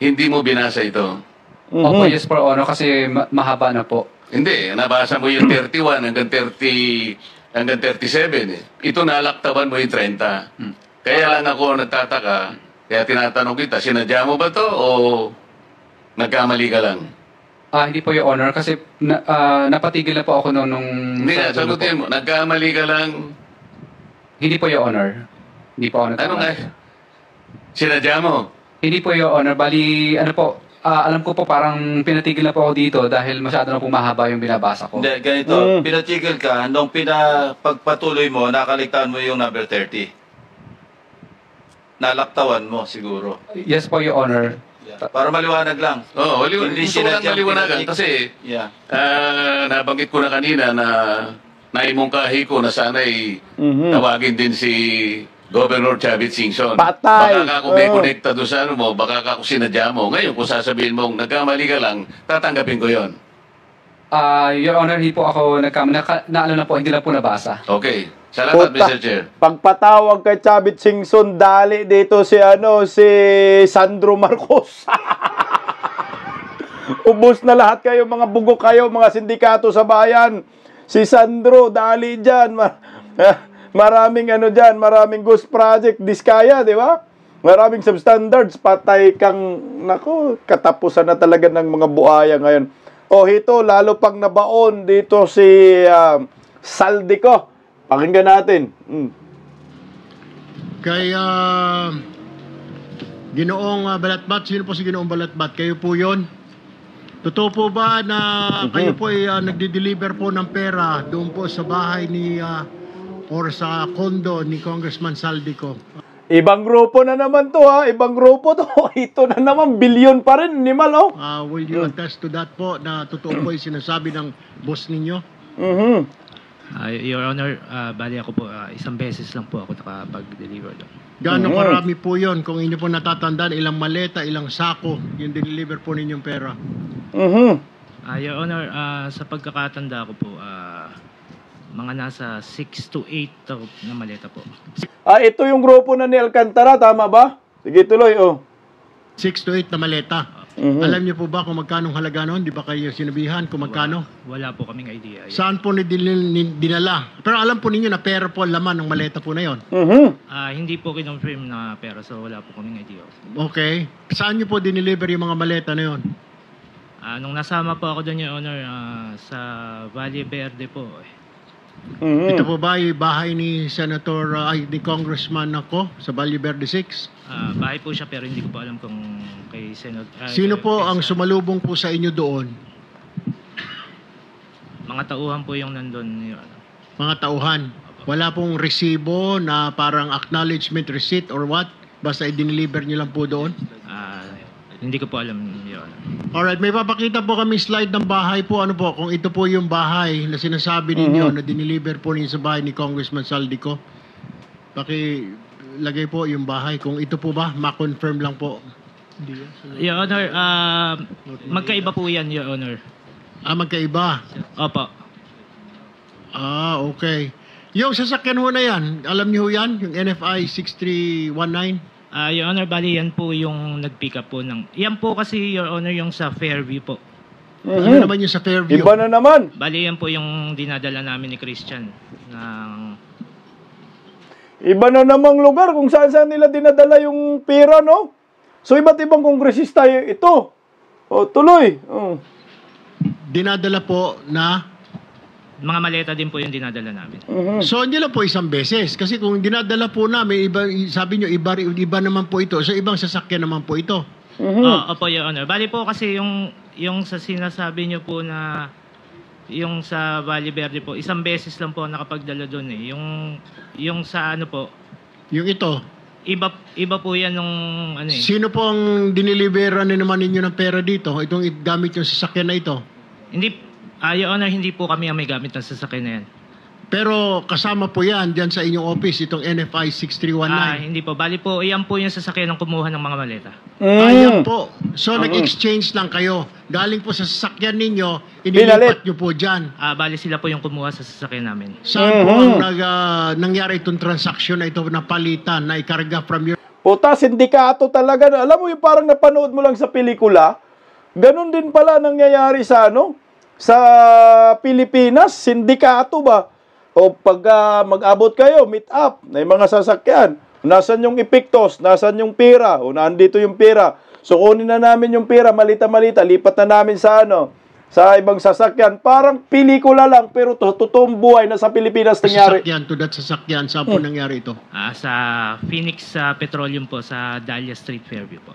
hindi mo binasa ito.
Opo, yes po, Your Honor, kasi mahaba na po.
Hindi, nabasa mo yung 31 hanggang 37. Eh. Ito nalaktaban mo yung 30. Kaya lang ako nagtataka, kaya tinatanong kita, sinadya mo ba to o nagkamali ka lang?
Hindi po, Your Honor, kasi napatigil na po ako nung...
Hindi nga, sagutin mo, nagkamali ka lang.
Hindi po, Your Honor. Hindi po ako nagkamali.
Ano nga? Sinadya mo?
Hindi po, Your Honor. Bali, ano po, Alam ko po parang pinatigil na po ako dito dahil masyado na po mahaba yung binabasa ko.
Hindi, ganito. Pinatigil ka, nung pagpatuloy mo, nakaligtaan mo yung number 30. Nalaktawan mo, siguro.
Yes po, Your Honor.
Para maliwanag lang.
Oo,
Hindi
gusto ko lang
sinadyang
maliwanagan
pinatigil.
kasi
Yeah.
nabanggit ko na kanina na naimungkahi ko na sana'y tawagin din si Governor Chavit Singson.
Patay!
Baka ka kung may connecta doon sa ano mo, baka ka kung sinadya mo. Ngayon, kung sasabihin mong nagkamali ka lang, tatanggapin ko yon.
Your Honor, hindi po ako naano na po, hindi na po nabasa.
Okay. Salamat,
Puta,
Mr. Chair.
pagpatawag kay Chavit Singson, dali dito si Sandro Marcos. Ubus na lahat kayo, mga bugok kayo, mga sindikato sa bayan. Si Sandro, dali dyan. Maraming dyan, maraming ghost project, diskaya, di ba? Maraming substandards, patay kang, naku, katapusan na talaga ng mga buhaya ngayon. O hito, lalo pang nabaon dito si Saldico. Pakinggan natin.
Kaya Ginoong Balatbat, sino po si Ginoong Balatbat? Kayo po yon? Totoo po ba na kayo po ay nagde-deliver po ng pera doon po sa bahay ni or sa condo ni Congressman Saldico?
Ibang grupo na naman to ha. Ibang grupo to. Ito na naman. Bilyon pa rin. Nimal oh.
Will you attest to that po na totoo po yung sinasabi ng boss ninyo?
Your Honor, bali ako po, isang beses lang po ako nakapag-deliver doon.
Gaano karami po yon? Kung inyo po natatandaan, ilang maleta, ilang sako yung deliver po ninyong pera?
Your Honor, sa pagkakatanda ko po, mga nasa 6 to 8 na maleta po.
Ito yung grupo na ni Alcantara. Tama ba? Sige, tuloy oh.
6 to 8 na maleta. Alam niyo po ba kung magkano halaga noon? Di ba kayo sinabihan kung magkano?
Wala po kaming idea.
Saan po dinala? Pero alam po ninyo na pera po ang laman ng maleta po na yon.
Hindi po kinonfirm na pera, so wala po kaming idea.
Okay. Saan niyo po dineliver yung mga maleta na yon?
Nung nasama po ako doon, Your Honor, sa Valle Verde po.
Ito po ba yung bahay ni ni Congressman ako sa Valle Verde 6?
Bahay po siya pero hindi ko po alam kung kay Senator.
Sino po ang sumalubong po sa inyo doon?
Mga tauhan po yung nandun, Your Honor.
Mga tauhan? Wala pong resibo na parang acknowledgement receipt or what? Basta i-deliver nyo lang po doon?
Hindi ko po alam, Your Honor.
Alright, may papakita po kami slide ng bahay po. Ano po, kung ito po yung bahay na sinasabi ninyo na dineliver po ninyo sa bahay ni Congressman Saldico. Pakilagay po yung bahay. Kung ito po ba, ma-confirm lang po.
Your Honor, magkaiba po yan, Your Honor.
Magkaiba?
Opo.
Okay. Yung sasakyan ho na yan, alam niyo ho yan? Yung NFI 6319?
Your Honor, bali yan po yung nag-pick up po ng... Yan po kasi, Your Honor, yung sa Fairview po.
Ano naman yung sa Fairview?
Iba na naman.
Bali yan po yung dinadala namin ni Christian.
Iba na namang lugar kung saan nila dinadala yung pera, no? So, iba't ibang kongresista ito. Tuloy.
Dinadala po na...
Mga maleta din po yung dinadala namin.
So, hindi lang po isang beses. Kasi kung dinadala po namin, sabi nyo, iba naman po ito. So, ibang sasakyan naman po ito.
Opo, Your Honor. Bali po kasi yung sa sinasabi nyo po na yung sa Valle Verde po, isang beses lang po nakapagdala doon eh. Yung sa ano po?
Yung ito?
Iba po yan nung ano eh.
Sino po ang diniliberan naman ninyo ng pera dito? Itong gamit yung sasakyan na ito?
Hindi, Your Honor, hindi po kami ang may gamit ng sasakyan na yan.
Pero kasama po yan dyan sa inyong office, itong NFI 6319?
Hindi po. Bali po, iyan po yung sasakyan ng kumuha ng mga maleta.
Ayan po. So, nag-exchange lang kayo. Galing po sa sasakyan ninyo, inilipat nyo po dyan.
Bali sila po yung kumuha sa sasakyan namin.
Saan po ang nangyari itong transaksyon na ito na palitan, na ikarga from your...
Puta, sindikato talaga. Alam mo yung parang napanood mo lang sa pelikula? Ganon din pala nangyayari sa sa Pilipinas, sindikato ba? O pag mag-abot kayo, meet up, na yung mga sasakyan. Nasaan yung epiktos? Nasaan yung pera? O nandito yung pera. So kunin na namin yung pera, malita-malita, lipat na namin sa sa ibang sasakyan. Parang pelikula lang, pero totoong buhay na sa Pilipinas nangyari.
Sasakyan, to that sasakyan, saan po nangyari ito?
Sa Phoenix Petroleum po, sa Dahlia Street, Fairview po.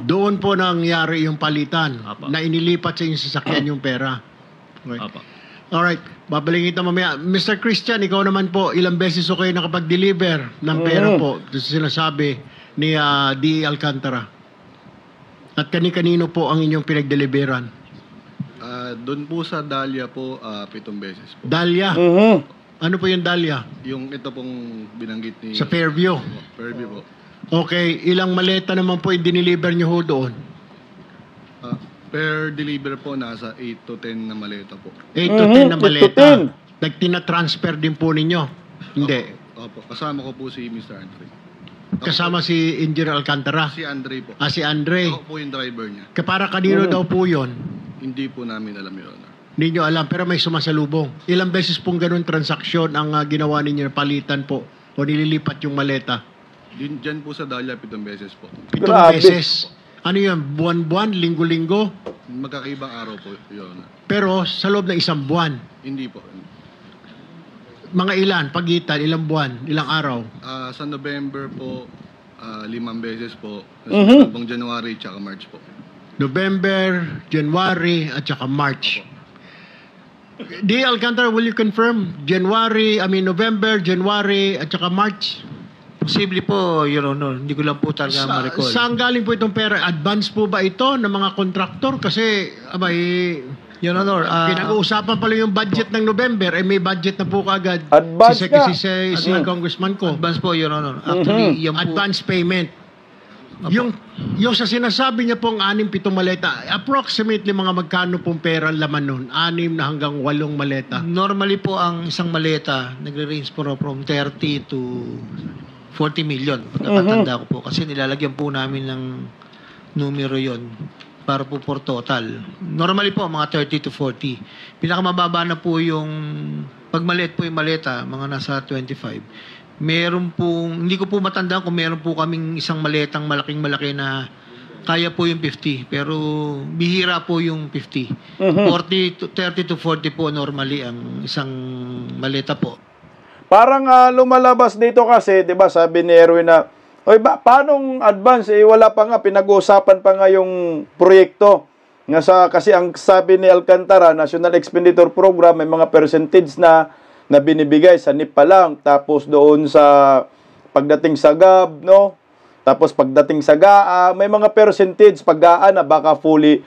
Doon po nangyari yung palitan
Opo.
na inilipat sa inyong sasakyan yung pera. Okay.
Opo.
Alright, babalikin kita mamaya. Mr. Christian, ikaw naman po, ilang beses ko kayo nakapag-deliver ng pera po sa sinasabi ni D. Alcantara? At kani-kanino po ang inyong pinag-deliveran?
Doon po sa Dahlia po, 7 beses po.
Dahlia? Ano po yung Dahlia?
Yung ito pong binanggit ni...
Sa Fairview?
Fairview po.
Okay, ilang maleta naman po yung diniliver nyo ho doon?
Per deliver po, nasa 8 to 10 na maleta po.
8 to 10 na maleta. Nagtina-transfer din po ninyo? Hindi.
Opo. Kasama ko po si Mr. Andre.
Kasama si Engineer Alcantara?
Si Andre po.
Si Andre.
Ako po yung driver niya.
Para kanino daw po yun?
Hindi po namin alam yun.
Hindi nyo alam, pero may sumasalubong. Ilang beses pong ganun transaksyon ang ginawa ninyo, palitan po, o nililipat yung maleta?
Diyan po sa Dahlia, 7 beses po.
7 beses? Ano yun? Buwan-buwan? Linggo-linggo?
Magkakaibang araw po yun.
Pero sa loob ng isang buwan?
Hindi po.
Mga ilan? Pagitan? Ilang buwan? Ilang araw?
Sa November po, 5 beses po. Sa January tsaka March po.
November, January, at saka March. D. Alcantara, will you confirm? November, January, at saka March?
Posible po, Your Honor. Hindi ko lang po talaga ma-recall.
Saan galing po itong pera? Advance po ba ito ng mga kontraktor? Kasi,
Your Honor,
pinag-uusapan pala yung budget ng November, may budget na po kaagad.
Advance
si congressman ko.
Advance po, Your Honor. Actually, yan po.
Advance payment. Yung sa sinasabi niya pong 6-7 maleta, approximately mga magkano pong pera laman nun? 6 na hanggang 8 maleta?
Normally po ang isang maleta, nagre-range po from 30 to 40 million. Pagkakatanda ko po. Kasi nilalagyan po namin ng numero yon para po for total. Normally po, mga 30 to 40. Pinakamababa na po yung, pag maliit po yung maleta, mga nasa 25. Meron pong, hindi ko po matandaan kung meron po kaming isang maletang malaking-malaki na kaya po yung 50. Pero bihira po yung 50. 30 to 40 po normally ang isang maleta po.
Parang lumalabas dito kasi, 'di ba, sabi ni Erwin na, "Oy, paanong advance wala pa nga pinag-uusapan pa nga yung proyekto." Kasi ang sabi ni Alcantara, National Expenditure Program, may mga percentage na binibigay sa NIP pa lang, tapos doon sa pagdating sa GAB, no? Tapos pagdating sa GAA, may mga percentage pag GAA na baka fully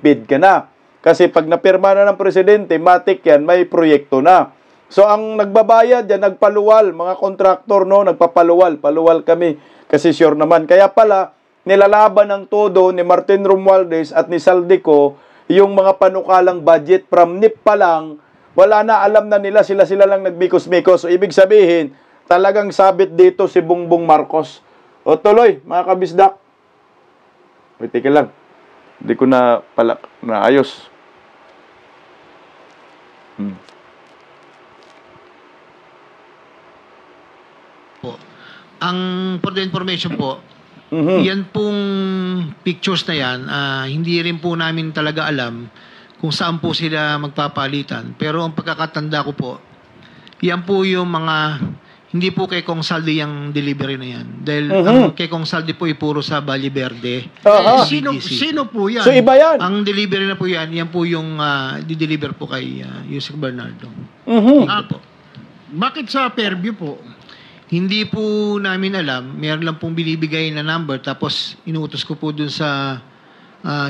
paid ka na. Kasi pag napirma na ng presidente, matik yan, may proyekto na. So ang nagbabayad yan, nagpaluwal, mga kontraktor, no, paluwal kami kasi sure naman. Kaya pala nilalaban ng todo ni Martin Romualdez at ni Saldico yung mga panukalang budget from NIP pa lang. Wala na, alam na nila, sila lang nagbikos-mikos. So ibig sabihin, talagang sabit dito si Bongbong Marcos. O tuloy, mga kabisdak. Wait, teka lang. Hindi ko na pala naayos.
Ang for the information po, yan pong pictures na yan, hindi rin po namin talaga alam kung saan po sila magpapalitan. Pero ang pagkakatanda ko po, yan po yung mga, hindi po kay Kong Saldi yung delivery na yan. Dahil ang kay Kong Saldi po ay puro sa Valle Verde.
Sino po yan?
So iba yan?
Ang delivery na po yan po yung di-deliver po kay Yusek Bernardo.
Bakit sa Fairview po?
Hindi po namin alam. Meron lang pong binibigay na number. Tapos inuutos ko po dun sa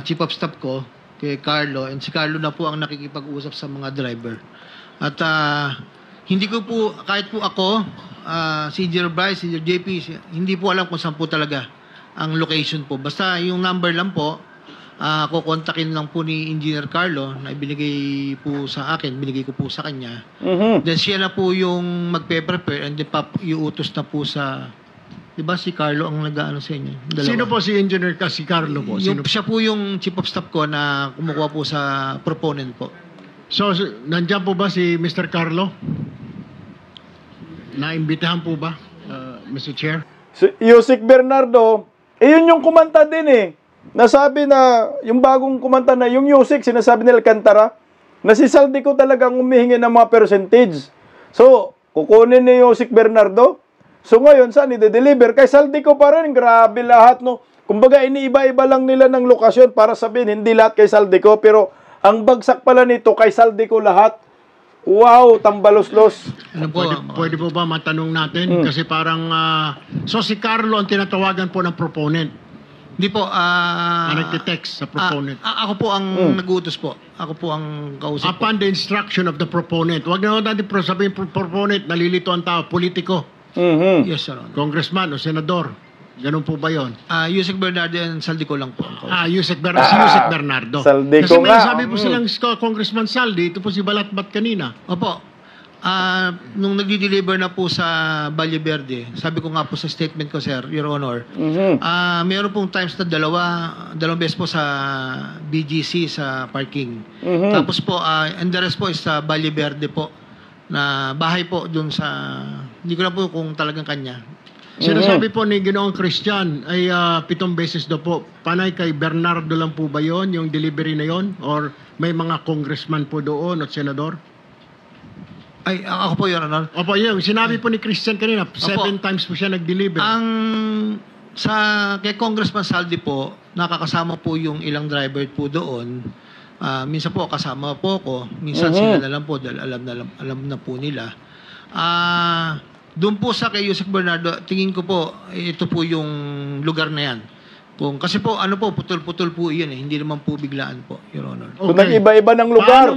chief of staff ko, kay Carlo. And si Carlo na po ang nakikipag-usap sa mga driver. At hindi ko po, kahit po ako, si Engineer Bryce, si JP, hindi po alam kung saan po talaga ang location po. Basta yung number lang po, kukontakin lang po ni Engineer Carlo na ibinigay po sa akin, binigay ko po sa kanya. Then siya na po yung magpe-prepare and then iuutos na po sa, di ba si Carlo ang nag-ano sa inyo? Dalawa.
Sino po si Engineer si Carlo po?
Siya po yung chief of staff ko na kumukuha po sa proponent po.
So, nandiyan po ba si Mr. Carlo? Naimbitahan po ba, Mr. Chair?
Si Yusek Bernardo, yun yung kumanta din eh. nasabi na yung bagong kumanta na yung music, sinasabi nila Alcantara, na si Saldico talagang humihingi ng mga percentage. So, kukunin ni Yusek Bernardo. So ngayon, saan i-deliver? Kay Saldico pa rin, grabe lahat, no? Kumbaga, iniiba-iba lang nila ng lokasyon para sabihin, hindi lahat kay Saldico, pero ang bagsak pala nito, kay Saldico lahat. Wow, tambalos-los.
Ano po, pwede po ba matanong natin? Kasi parang, so si Carlo ang tinatawagan po ng proponent.
Hindi po,
Nagtitext sa proponent.
ako po ang nag-uutos po. Ako po ang kausap po.
Upon the instruction of the proponent. Huwag na natin sabihin proponent, nalilito ang tao, politiko.
Yes, Your Honor.
Congressman o senador. Ganun po ba yun?
Yusek Bernardo and Saldico lang po ang kausap.
Yusek Bernardo.
Saldico
Kasi may
nga.
sabi po silang Congressman Saldi, ito po si Balatbat kanina.
Opo. Nung nagdi-deliver na po sa Valle Verde, sabi ko nga po sa statement ko, sir, Your Honor, mayroon pong times na dalawang beses po sa BGC sa parking. Tapos po, and the rest po is sa Valle Verde po, na bahay po dun sa, hindi ko na po kung talagang kanya.
Sinasabi po ni Ginoong Christian ay 7 beses daw po. Panay kay Bernardo lang po ba yon yung delivery na yon? Or may mga congressman po doon at senador?
Ay, ako po, Your Honor.
Opo, yun. Sinabi po ni Christian kanina, 7 times po siya nag-deliver.
Kay Congressman Saldi po, nakakasama po yung ilang driver po doon. Minsan po kasama po ako. Minsan sila na lang po dahil alam na po nila. Doon po sa kay Yusek Bernardo, tingin ko po, ito po yung lugar na yan. Kasi po, putol-putol po yun eh. Hindi naman po biglaan po, Your Honor.
Kung nag-iba-iba ng lugar.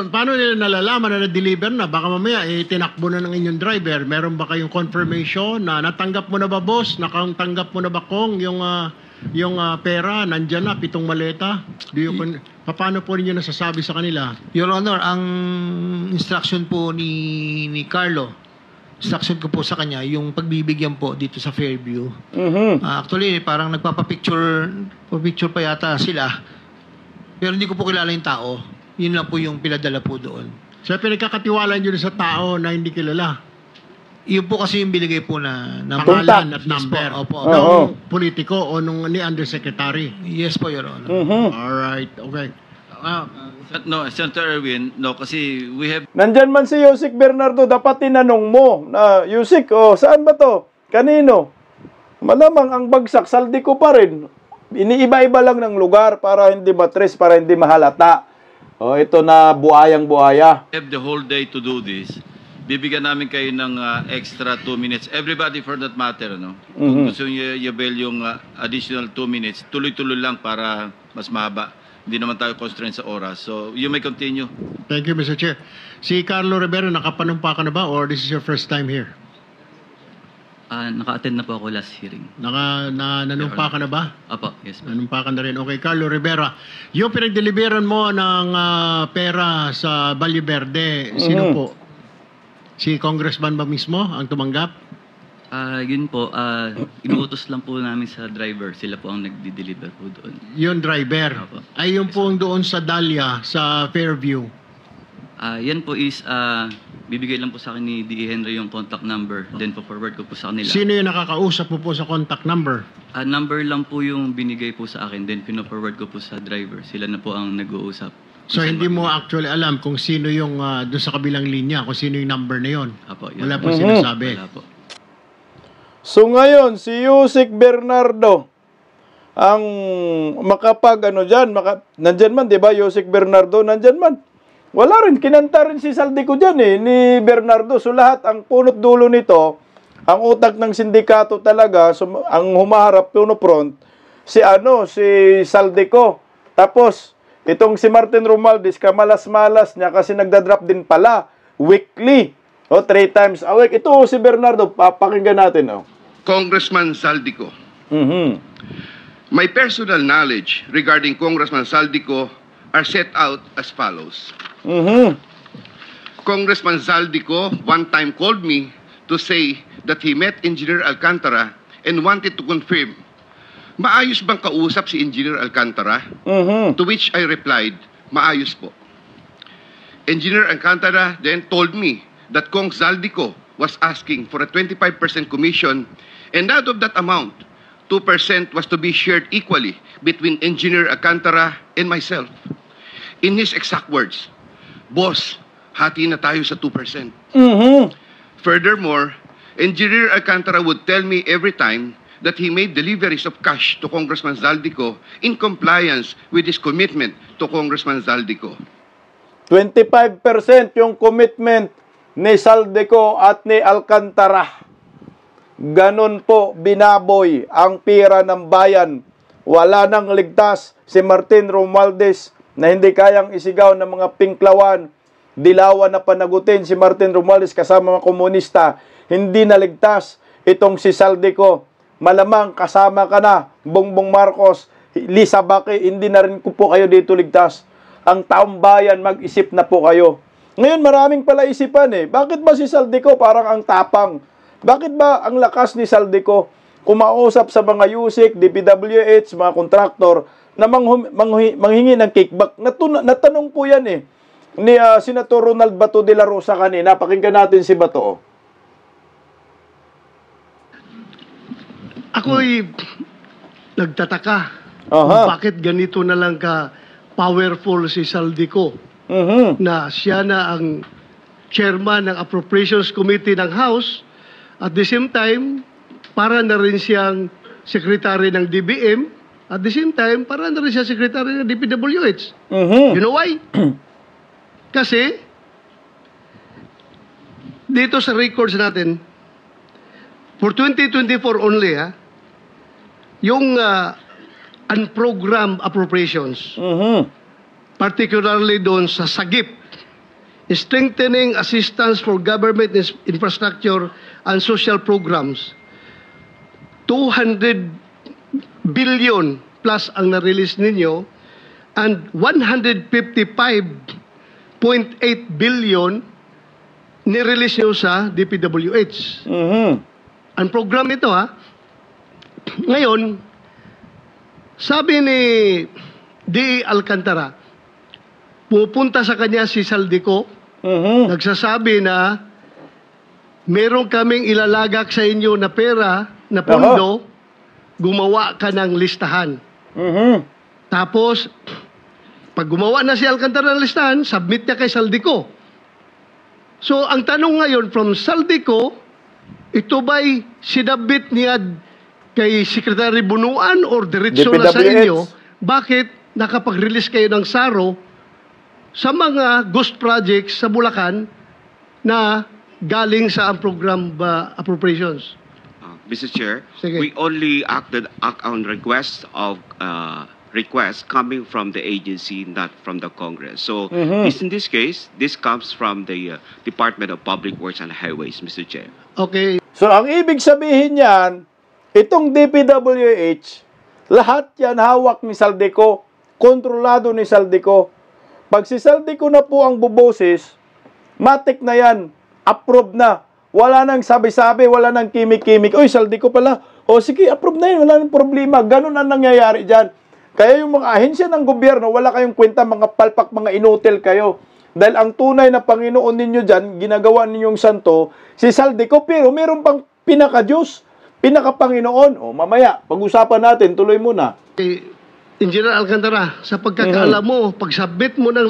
Paano nila nalalaman na na-deliver na? Baka mamaya, tinakbo na ng inyong driver. Meron ba kayong confirmation na natanggap mo na ba, boss? Natanggap mo na ba, Kong, yung pera? Nandyan na, 7 maleta? Paano po ninyo nasasabi sa kanila?
Your Honor, ang instruction po ni Carlo, instruction ko po sa kanya, yung pagbibigyan po dito sa Fairview. Actually, parang nagpapapicture pa yata sila. Pero hindi ko po kilala yung tao. Yun lang po yung pinadala po doon.
So, pinagkakatiwala nyo sa tao na hindi kilala?
Yun po kasi yung binigay po na
pangalan at number.
Yes po,
Nung politiko o nung ni undersecretary?
Yes po, Your Honor.
Alright, okay.
No, Senator Erwin, no, kasi we have...
Nandyan man si Yusek Bernardo, dapat tinanong mo na, Yusek, saan ba to? Kanino? Malamang ang bagsak, Saldico pa rin. Iniiba-iba lang ng lugar para hindi matres, para hindi mahalata. Ito na buhayang-buhaya.
We have the whole day to do this. Bibigyan namin kayo ng extra 2 minutes. Everybody for that matter, no? Kung gusto nyo i-avail yung additional 2 minutes, tuloy-tuloy lang para mas mahaba. Hindi naman tayo constrained sa oras. So, you may continue.
Thank you, Mr. Chair. Si Carlo Rivera, nakapanumpa ka na ba or this is your first time here?
Naka-attend na po ako last hearing.
Nanumpa ka na ba?
Opo, yes.
Nanumpa ka na rin. Okay, Carlo Rivera. Yung pinag-deliveran mo ng pera sa Valle Verde, sino po? Si Congressman ba mismo ang tumanggap?
Yun po, inuutos lang po namin sa driver. Sila po ang nagdi-deliver po doon.
Yung driver?
Opo.
Ay, yung po doon sa Dahlia, sa Fairview?
Yan po is, bibigay lang po sa akin ni D.E. Henry yung contact number. Then po forward ko po sa kanila.
Sino yung nakakausap mo po sa contact number?
Number lang po yung binigay po sa akin. Then pino-forward ko po sa driver. Sila na po ang nag-uusap.
So, hindi mo actually alam kung sino yung doon sa kabilang linya, kung sino yung number na yun?
Opo,
wala po sinasabi?
Wala po.
So ngayon, si Yusek Bernardo, ang nandyan man, di ba, Yusek Bernardo, nandyan man. Wala rin, kinanta rin si Saldico dyan ni Bernardo. So lahat, ang punot dulo nito, ang utak ng sindikato talaga, ang humaharap, puno front, si Saldico. Tapos, itong si Martin Romualdez, kamalas-malas niya kasi nagdadrop din pala, weekly. 3 times a week. Ito si Bernardo, papakinggan natin.
Congressman Saldico. My personal knowledge regarding Congressman Saldico are set out as follows. Congressman Saldico one time called me to say that he met Engineer Alcantara and wanted to confirm, maayos bang kausap si Engineer Alcantara? To which I replied, maayos po. Engineer Alcantara then told me that Kong Saldico was asking for a 25% commission, and out of that amount, 2% was to be shared equally between Engineer Alcantara and myself. In his exact words, "Boss, hati na tayo sa 2%. Furthermore, Engineer Alcantara would tell me every time that he made deliveries of cash to Congressman Zaldico in compliance with his commitment to Congressman Zaldico.
25% yung commitment ni Zaldico at ni Alcantara. Ganon po binaboy ang pira ng bayan. Wala nang ligtas si Martin Romualdez na hindi kayang isigaw ng mga pinklawan. Dilawan na panagutin si Martin Romualdez kasama mga komunista. Hindi na ligtas itong si Zaldico. Malamang kasama ka na, Bongbong Marcos, Lisa Baki, hindi na rin po kayo dito ligtas. Ang taong bayan, mag-isip na po kayo. Ngayon maraming pala isipan eh. Bakit ba si Zaldico parang ang tapang? Bakit ba ang lakas ni Zaldico kumausap sa mga USIC, DPWH, mga kontraktor na manghingi ng kickback? Natanong po yan eh ni Senator Ronald Bato de la Rosa kanina. Pakinggan natin si Bato.
Ako'y nagtataka bakit ganito na lang ka powerful si Zaldico na siya na ang chairman ng Appropriations Committee ng House. At the same time, para na rin siyang secretary ng DBM. At the same time, para na rin siyang secretary ng DPWH. You know why? Kasi, dito sa records natin, for 2024 only, yung unprogrammed appropriations, particularly doon sa SAGIP, strengthening assistance for government infrastructure and social programs, 200 billion plus ang na-release ninyo and 155.8 billion ni-release nyo sa DPWH. Ang program ito Ngayon, sabi ni D. Alcantara, pupunta sa kanya si Zaldico, nagsasabi na meron kaming ilalagak sa inyo na pera, na pondo, gumawa ka ng listahan. Tapos, pag gumawa na si Alcantara ng listahan, submit niya kay Zaldico. So, ang tanong ngayon from Zaldico, ito ba'y sinabit niya kay Secretary Bunuan or diretso na sa inyo? Bakit nakapag-release kayo ng SARO sa mga ghost projects sa Bulacan na galing sa program appropriations?
Mr. Chair, we only act on requests coming from the agency, not from the Congress. So, in this case, this comes from the Department of Public Works and Highways, Mr. Chair.
Okay.
So, ang ibig sabihin yan, itong DPWH, lahat yan hawak ni Zaldico, kontrolado ni Zaldico. Pag si Zaldico na po ang buboses, matik na yan, approve na. Wala nang sabi-sabi, wala nang kimik-kimik. Uy, Zaldico pala. O sige, approve na yan, wala nang problema. Ganun ang nangyayari dyan. Kaya yung mga ahensya ng gobyerno, wala kayong kwenta, mga palpak, mga inutil kayo. Dahil ang tunay na Panginoon ninyo dyan, ginagawa ninyong santo, si Zaldico, pero meron pang pinaka-Diyos, pinaka-Panginoon. O mamaya, pag-usapan natin, tuloy muna.
Engineer Alcantara, sa pagkakaalam mo, pag-submit mo ng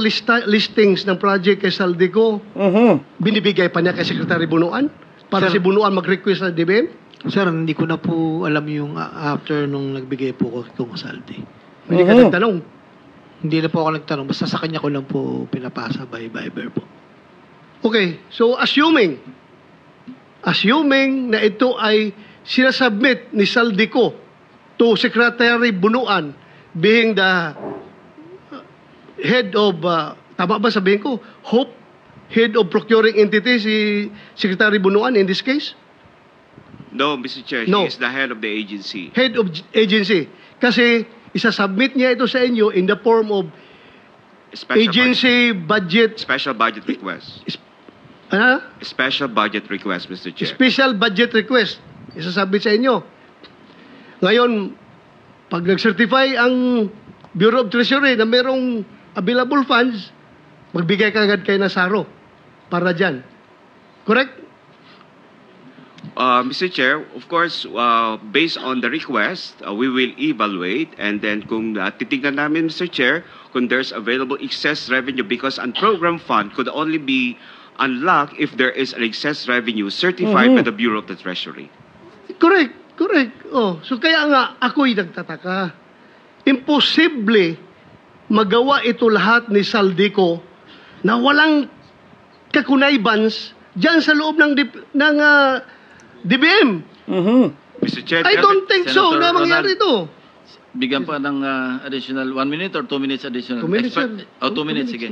listings ng project kay Zaldico, binibigay pa niya kay Secretary Bunuan para si Bunuan mag-request ng DBM?
Sir, hindi ko na po alam yung after nung nagbigay po ko kung Saldi.
Hindi ka nagtanong?
Hindi na po ako nagtanong. Basta sa kanya ko lang po pinapasa by Viber po.
Okay, so assuming na ito ay sinasubmit ni Zaldico to Secretary Bunuan, being the head of, tama ba sabihin ko, head of procuring entity, si Secretary Bunuan in this case?
No, Mr. Chair,
No.
he is the head of the agency.
Head of agency. Kasi isasubmit niya ito sa inyo in the form of agency budget.
Special budget request.
Ano?
Special budget request, Mr. Chair.
Special budget request. Isasubmit sa inyo. Ngayon, pag nag-certify ang Bureau of Treasury na merong available funds, magbigay ka agad kayo ng SARO para dyan. Correct?
Mr. Chair, of course, based on the request, we will evaluate, and then kung titignan namin, Mr. Chair, kung there's available excess revenue, because an program fund could only be unlocked if there is an excess revenue certified by the Bureau of the Treasury.
Correct, correct. Oh, so kaya nga ako'y nagtataka. Imposible magawa ito lahat ni Saldico na walang kakunaybans diyan sa loob ng DBM.
Mr. Chair,
I don't think so na mangyari ito.
Bigyan pa ng additional 1 minute or 2 minutes additional?
2 minutes,
Expert-
sir.
Oh, 2 minutes, sige.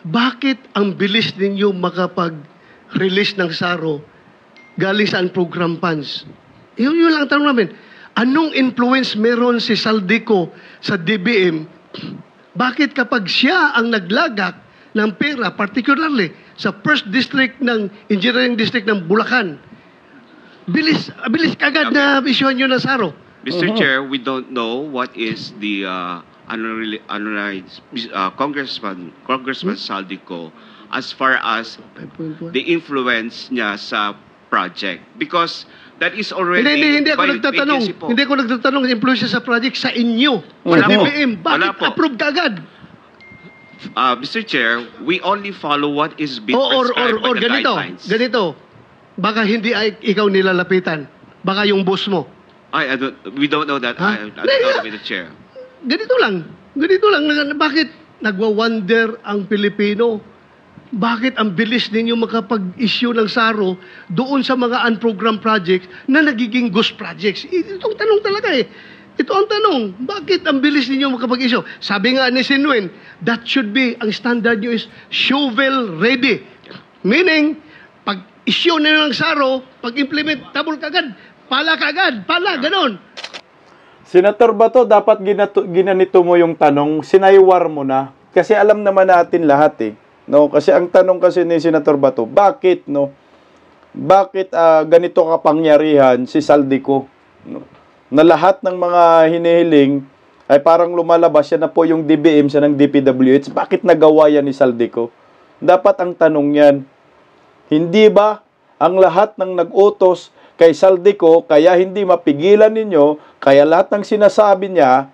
Bakit ang bilis ninyo makapag-release ng SARO galing sa program funds? Yun lang ang tanong namin. Anong influence meron si Saldico sa DBM? Bakit kapag siya ang naglagak ng pera, particularly sa first district ng engineering district ng Bulacan, bilis kagad na isyuhan nyo ng SARO?
Mr. Chair, we don't know what is the Congressman Saldico as far as the influence niya sa project, because that is already
Hindi ako nagtatanong. Hindi ako nagtatanong ng influence sa project sa inyo. Sa DBM. Bakit approve kagad?
Mr. Chair, we only follow what is being prescribed by the guidelines.
Ganito. Baka hindi ay ikaw nilalapitan. Baka yung boss mo.
We don't know that. I don't know, Mr. Chair.
Ganito lang. Bakit nagwa-wonder ang Pilipino? Bakit ang bilis ninyo makapag-issue ng SARO doon sa mga unprogrammed projects na nagiging ghost projects? Itong tanong talaga eh. Ito ang tanong. Bakit ang bilis ninyo makapag-issue? Sabi nga ni Sinwen, that should be, ang standard nyo is shovel ready. Meaning, pag-issue ninyo ng SARO, pag-implement, tabol kagad, pala, ganon.
Senator Bato, dapat ginanito mo yung tanong, sinaywar mo na. Kasi alam naman natin lahat eh. No, kasi ang tanong kasi ni Senator Bato, bakit ganito kapangyarihan si Saldico? No? Na lahat ng mga hinihiling ay parang lumalabas siya na po yung DBM siya ng DPWH. Bakit nagawa yan ni Saldico? Dapat ang tanong yan, hindi ba ang lahat ng nag-utos kay Saldico kaya hindi mapigilan ninyo, kaya lahat ng sinasabi niya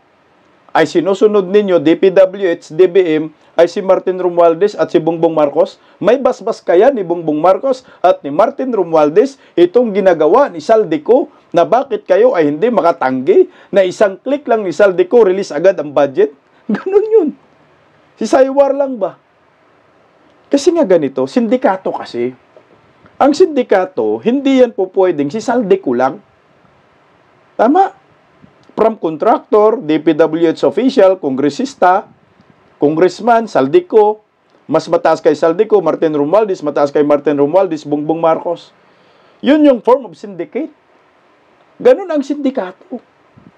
ay sinusunod ninyo, DPWH, DBM, ay si Martin Romualdez at si Bongbong Marcos? May basbas kaya ni Bongbong Marcos at ni Martin Romualdez itong ginagawa ni Saldico na bakit kayo ay hindi makatanggi na isang click lang ni Saldico, release agad ang budget? Ganun yun. Si Saywar lang ba? Kasi nga ganito, sindikato kasi. Ang sindikato, hindi yan po pwedeng si Saldico lang. Tama? From contractor, DPWH official, kongresista, congressman, Saldico, mas mataas kay Saldico, Martin Romualdez, mataas kay Martin Romualdez, Bongbong Marcos. Yun yung form of syndicate. Ganun ang sindikato.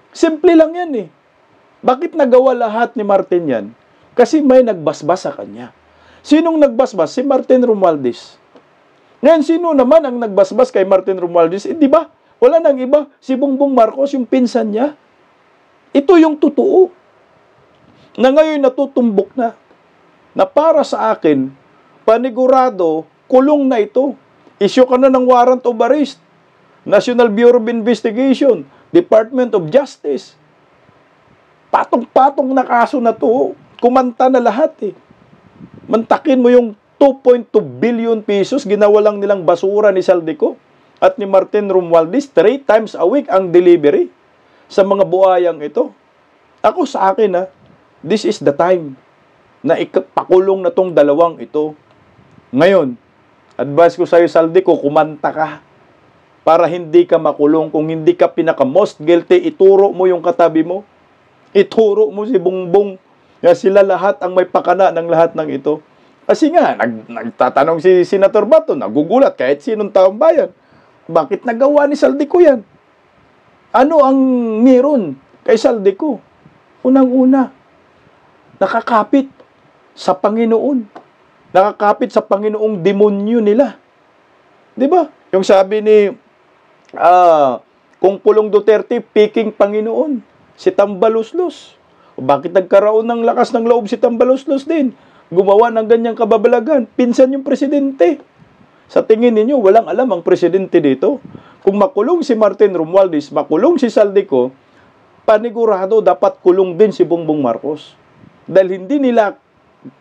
Simple lang yan eh. Bakit nagawa lahat ni Martin yan? Kasi may nagbasbas sa kanya. Sinong nagbasbas? Si Martin Romualdez. Ngayon, sino naman ang nagbasbas kay Martin Romualdez? Eh, di ba? Wala nang iba. Si Bongbong Marcos, yung pinsan niya. Ito yung totoo. Na ngayon natutumbok na. Na para sa akin, panigurado, kulong na ito. Issue ka na ng warrant of arrest. National Bureau of Investigation, Department of Justice. Patong-patong na kaso na to. Kumanta na lahat eh. Mantakin mo yung 2.2 billion pesos, ginawa lang nilang basura ni Saldico at ni Martin Romualdez 3 times a week ang delivery sa mga buhayang ito. Ako sa akin this is the time na ipakulong na tong dalawang ito. Ngayon, advice ko sa'yo Saldico, kumanta ka para hindi ka makulong. Kung hindi ka pinaka-most guilty, ituro mo yung katabi mo. Ituro mo si Bongbong. Ya, sila lahat ang may pakana ng lahat ng ito. Kasi nga, nagtatanong si Senator Bato, nagugulat kahit sinong taong bayan. Bakit nagawa ni Saldico yan? Ano ang meron kay Saldico? Unang-una, nakakapit sa Panginoon. Nakakapit sa Panginoong demonyo nila. Di ba? Yung sabi ni Kung Pulong Duterte, piking Panginoon. Si Tambaluslos. Bakit nagkaroon ng lakas ng loob si Tambaluslos din? Gumawa ng ganyang kababalagan. Pinsan yung presidente. Sa tingin ninyo, walang alam ang presidente dito. Kung makulong si Martin Romualdez, makulong si Saldico, panigurado dapat kulong din si Bongbong Marcos. Dahil hindi nila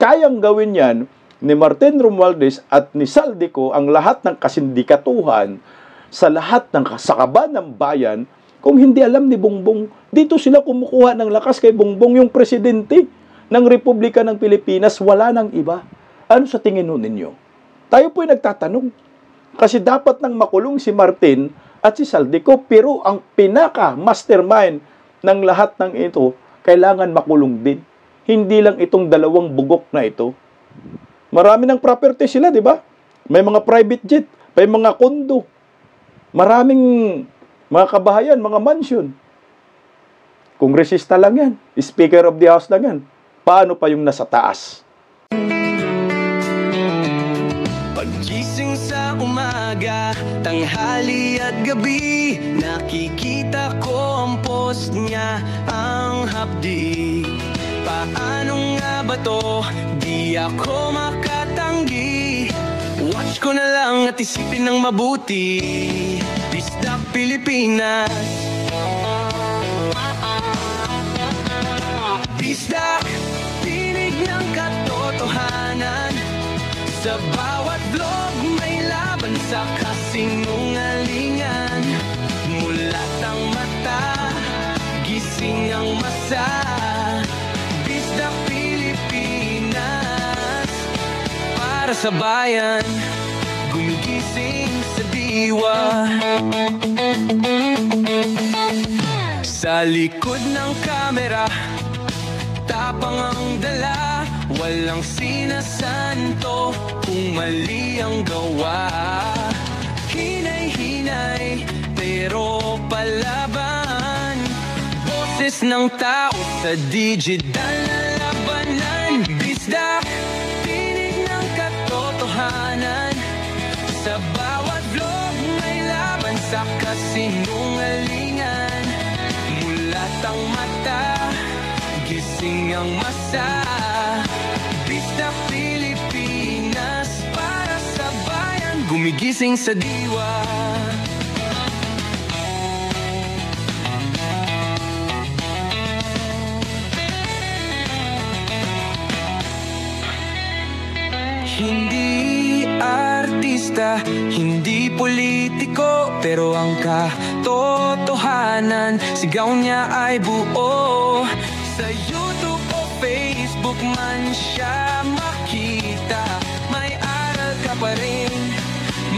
kayang gawin yan ni Martin Romualdez at ni Saldico ang lahat ng kasindikatuhan sa lahat ng kasakaban ng bayan kung hindi alam ni Bongbong. Dito sila kumukuha ng lakas kay Bongbong, yung presidente ng Republika ng Pilipinas, wala nang iba. Ano sa tingin ninyo? Tayo po'y nagtatanong. Kasi dapat nang makulong si Martin at si Saldico, pero ang pinaka-mastermind ng lahat ng ito, kailangan makulong din. Hindi lang itong dalawang bugok na ito. Marami ng property sila, di ba? May mga private jet, may mga kondo, maraming mga kabahayan, mga mansion. Kongresista lang yan. Speaker of the House lang yan. Paano pa yung nasa taas?
Paggising sa umaga, tanghali at gabi, nakikita ko ang post niya, ang hapdi. Paano nga ba to? Di ako makatanggi. Watch ko na lang at isipin ng mabuti. Bisdak Pilipinas. Bisdak, tinig ng katotohanan. Sa bawat vlog may laban sa kasinungalingan. Mulat ang mata, gising ang masa. Bisdak Pilipinas, para sa bayan, gumigising sa diwa. Sa likod ng kamera, tapang ang dala, walang sinasanto kung mali ang gawa. Hinay-hinay, pero palaban. Boses ng tao sa digital na labanan. Bisdak, tinig ng katotohanan. Sa bawat vlog may laban sa kasinungalingan. Mulat ang mata, gising ang masa. Bisdak Pilipinas, para sa bayan, gumigising sa diwa. Hindi artista, hindi politiko, pero ang katotohanan, sigaw niya ay buo. Sa YouTube o Facebook man siya makita, may aral ka pa rin,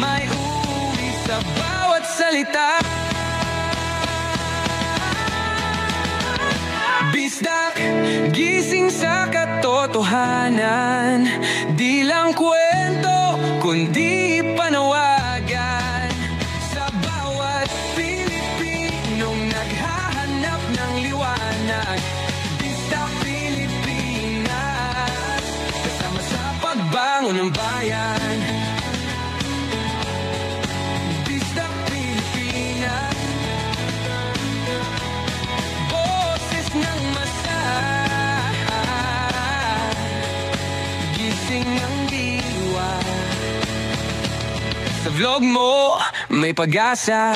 may uwi sa bawat salita. Bisdak, gising sa katotohanan, di lang kwento, kundi panawagan. Sa bawat Pilipinong naghahanap ng liwanag, Bisdak Pilipinas, kasama sa pagbangon ng bayan. Bisdak Pilipinas, boses ng masa, gising ang diwa. Sa vlog mo, may pag-asa.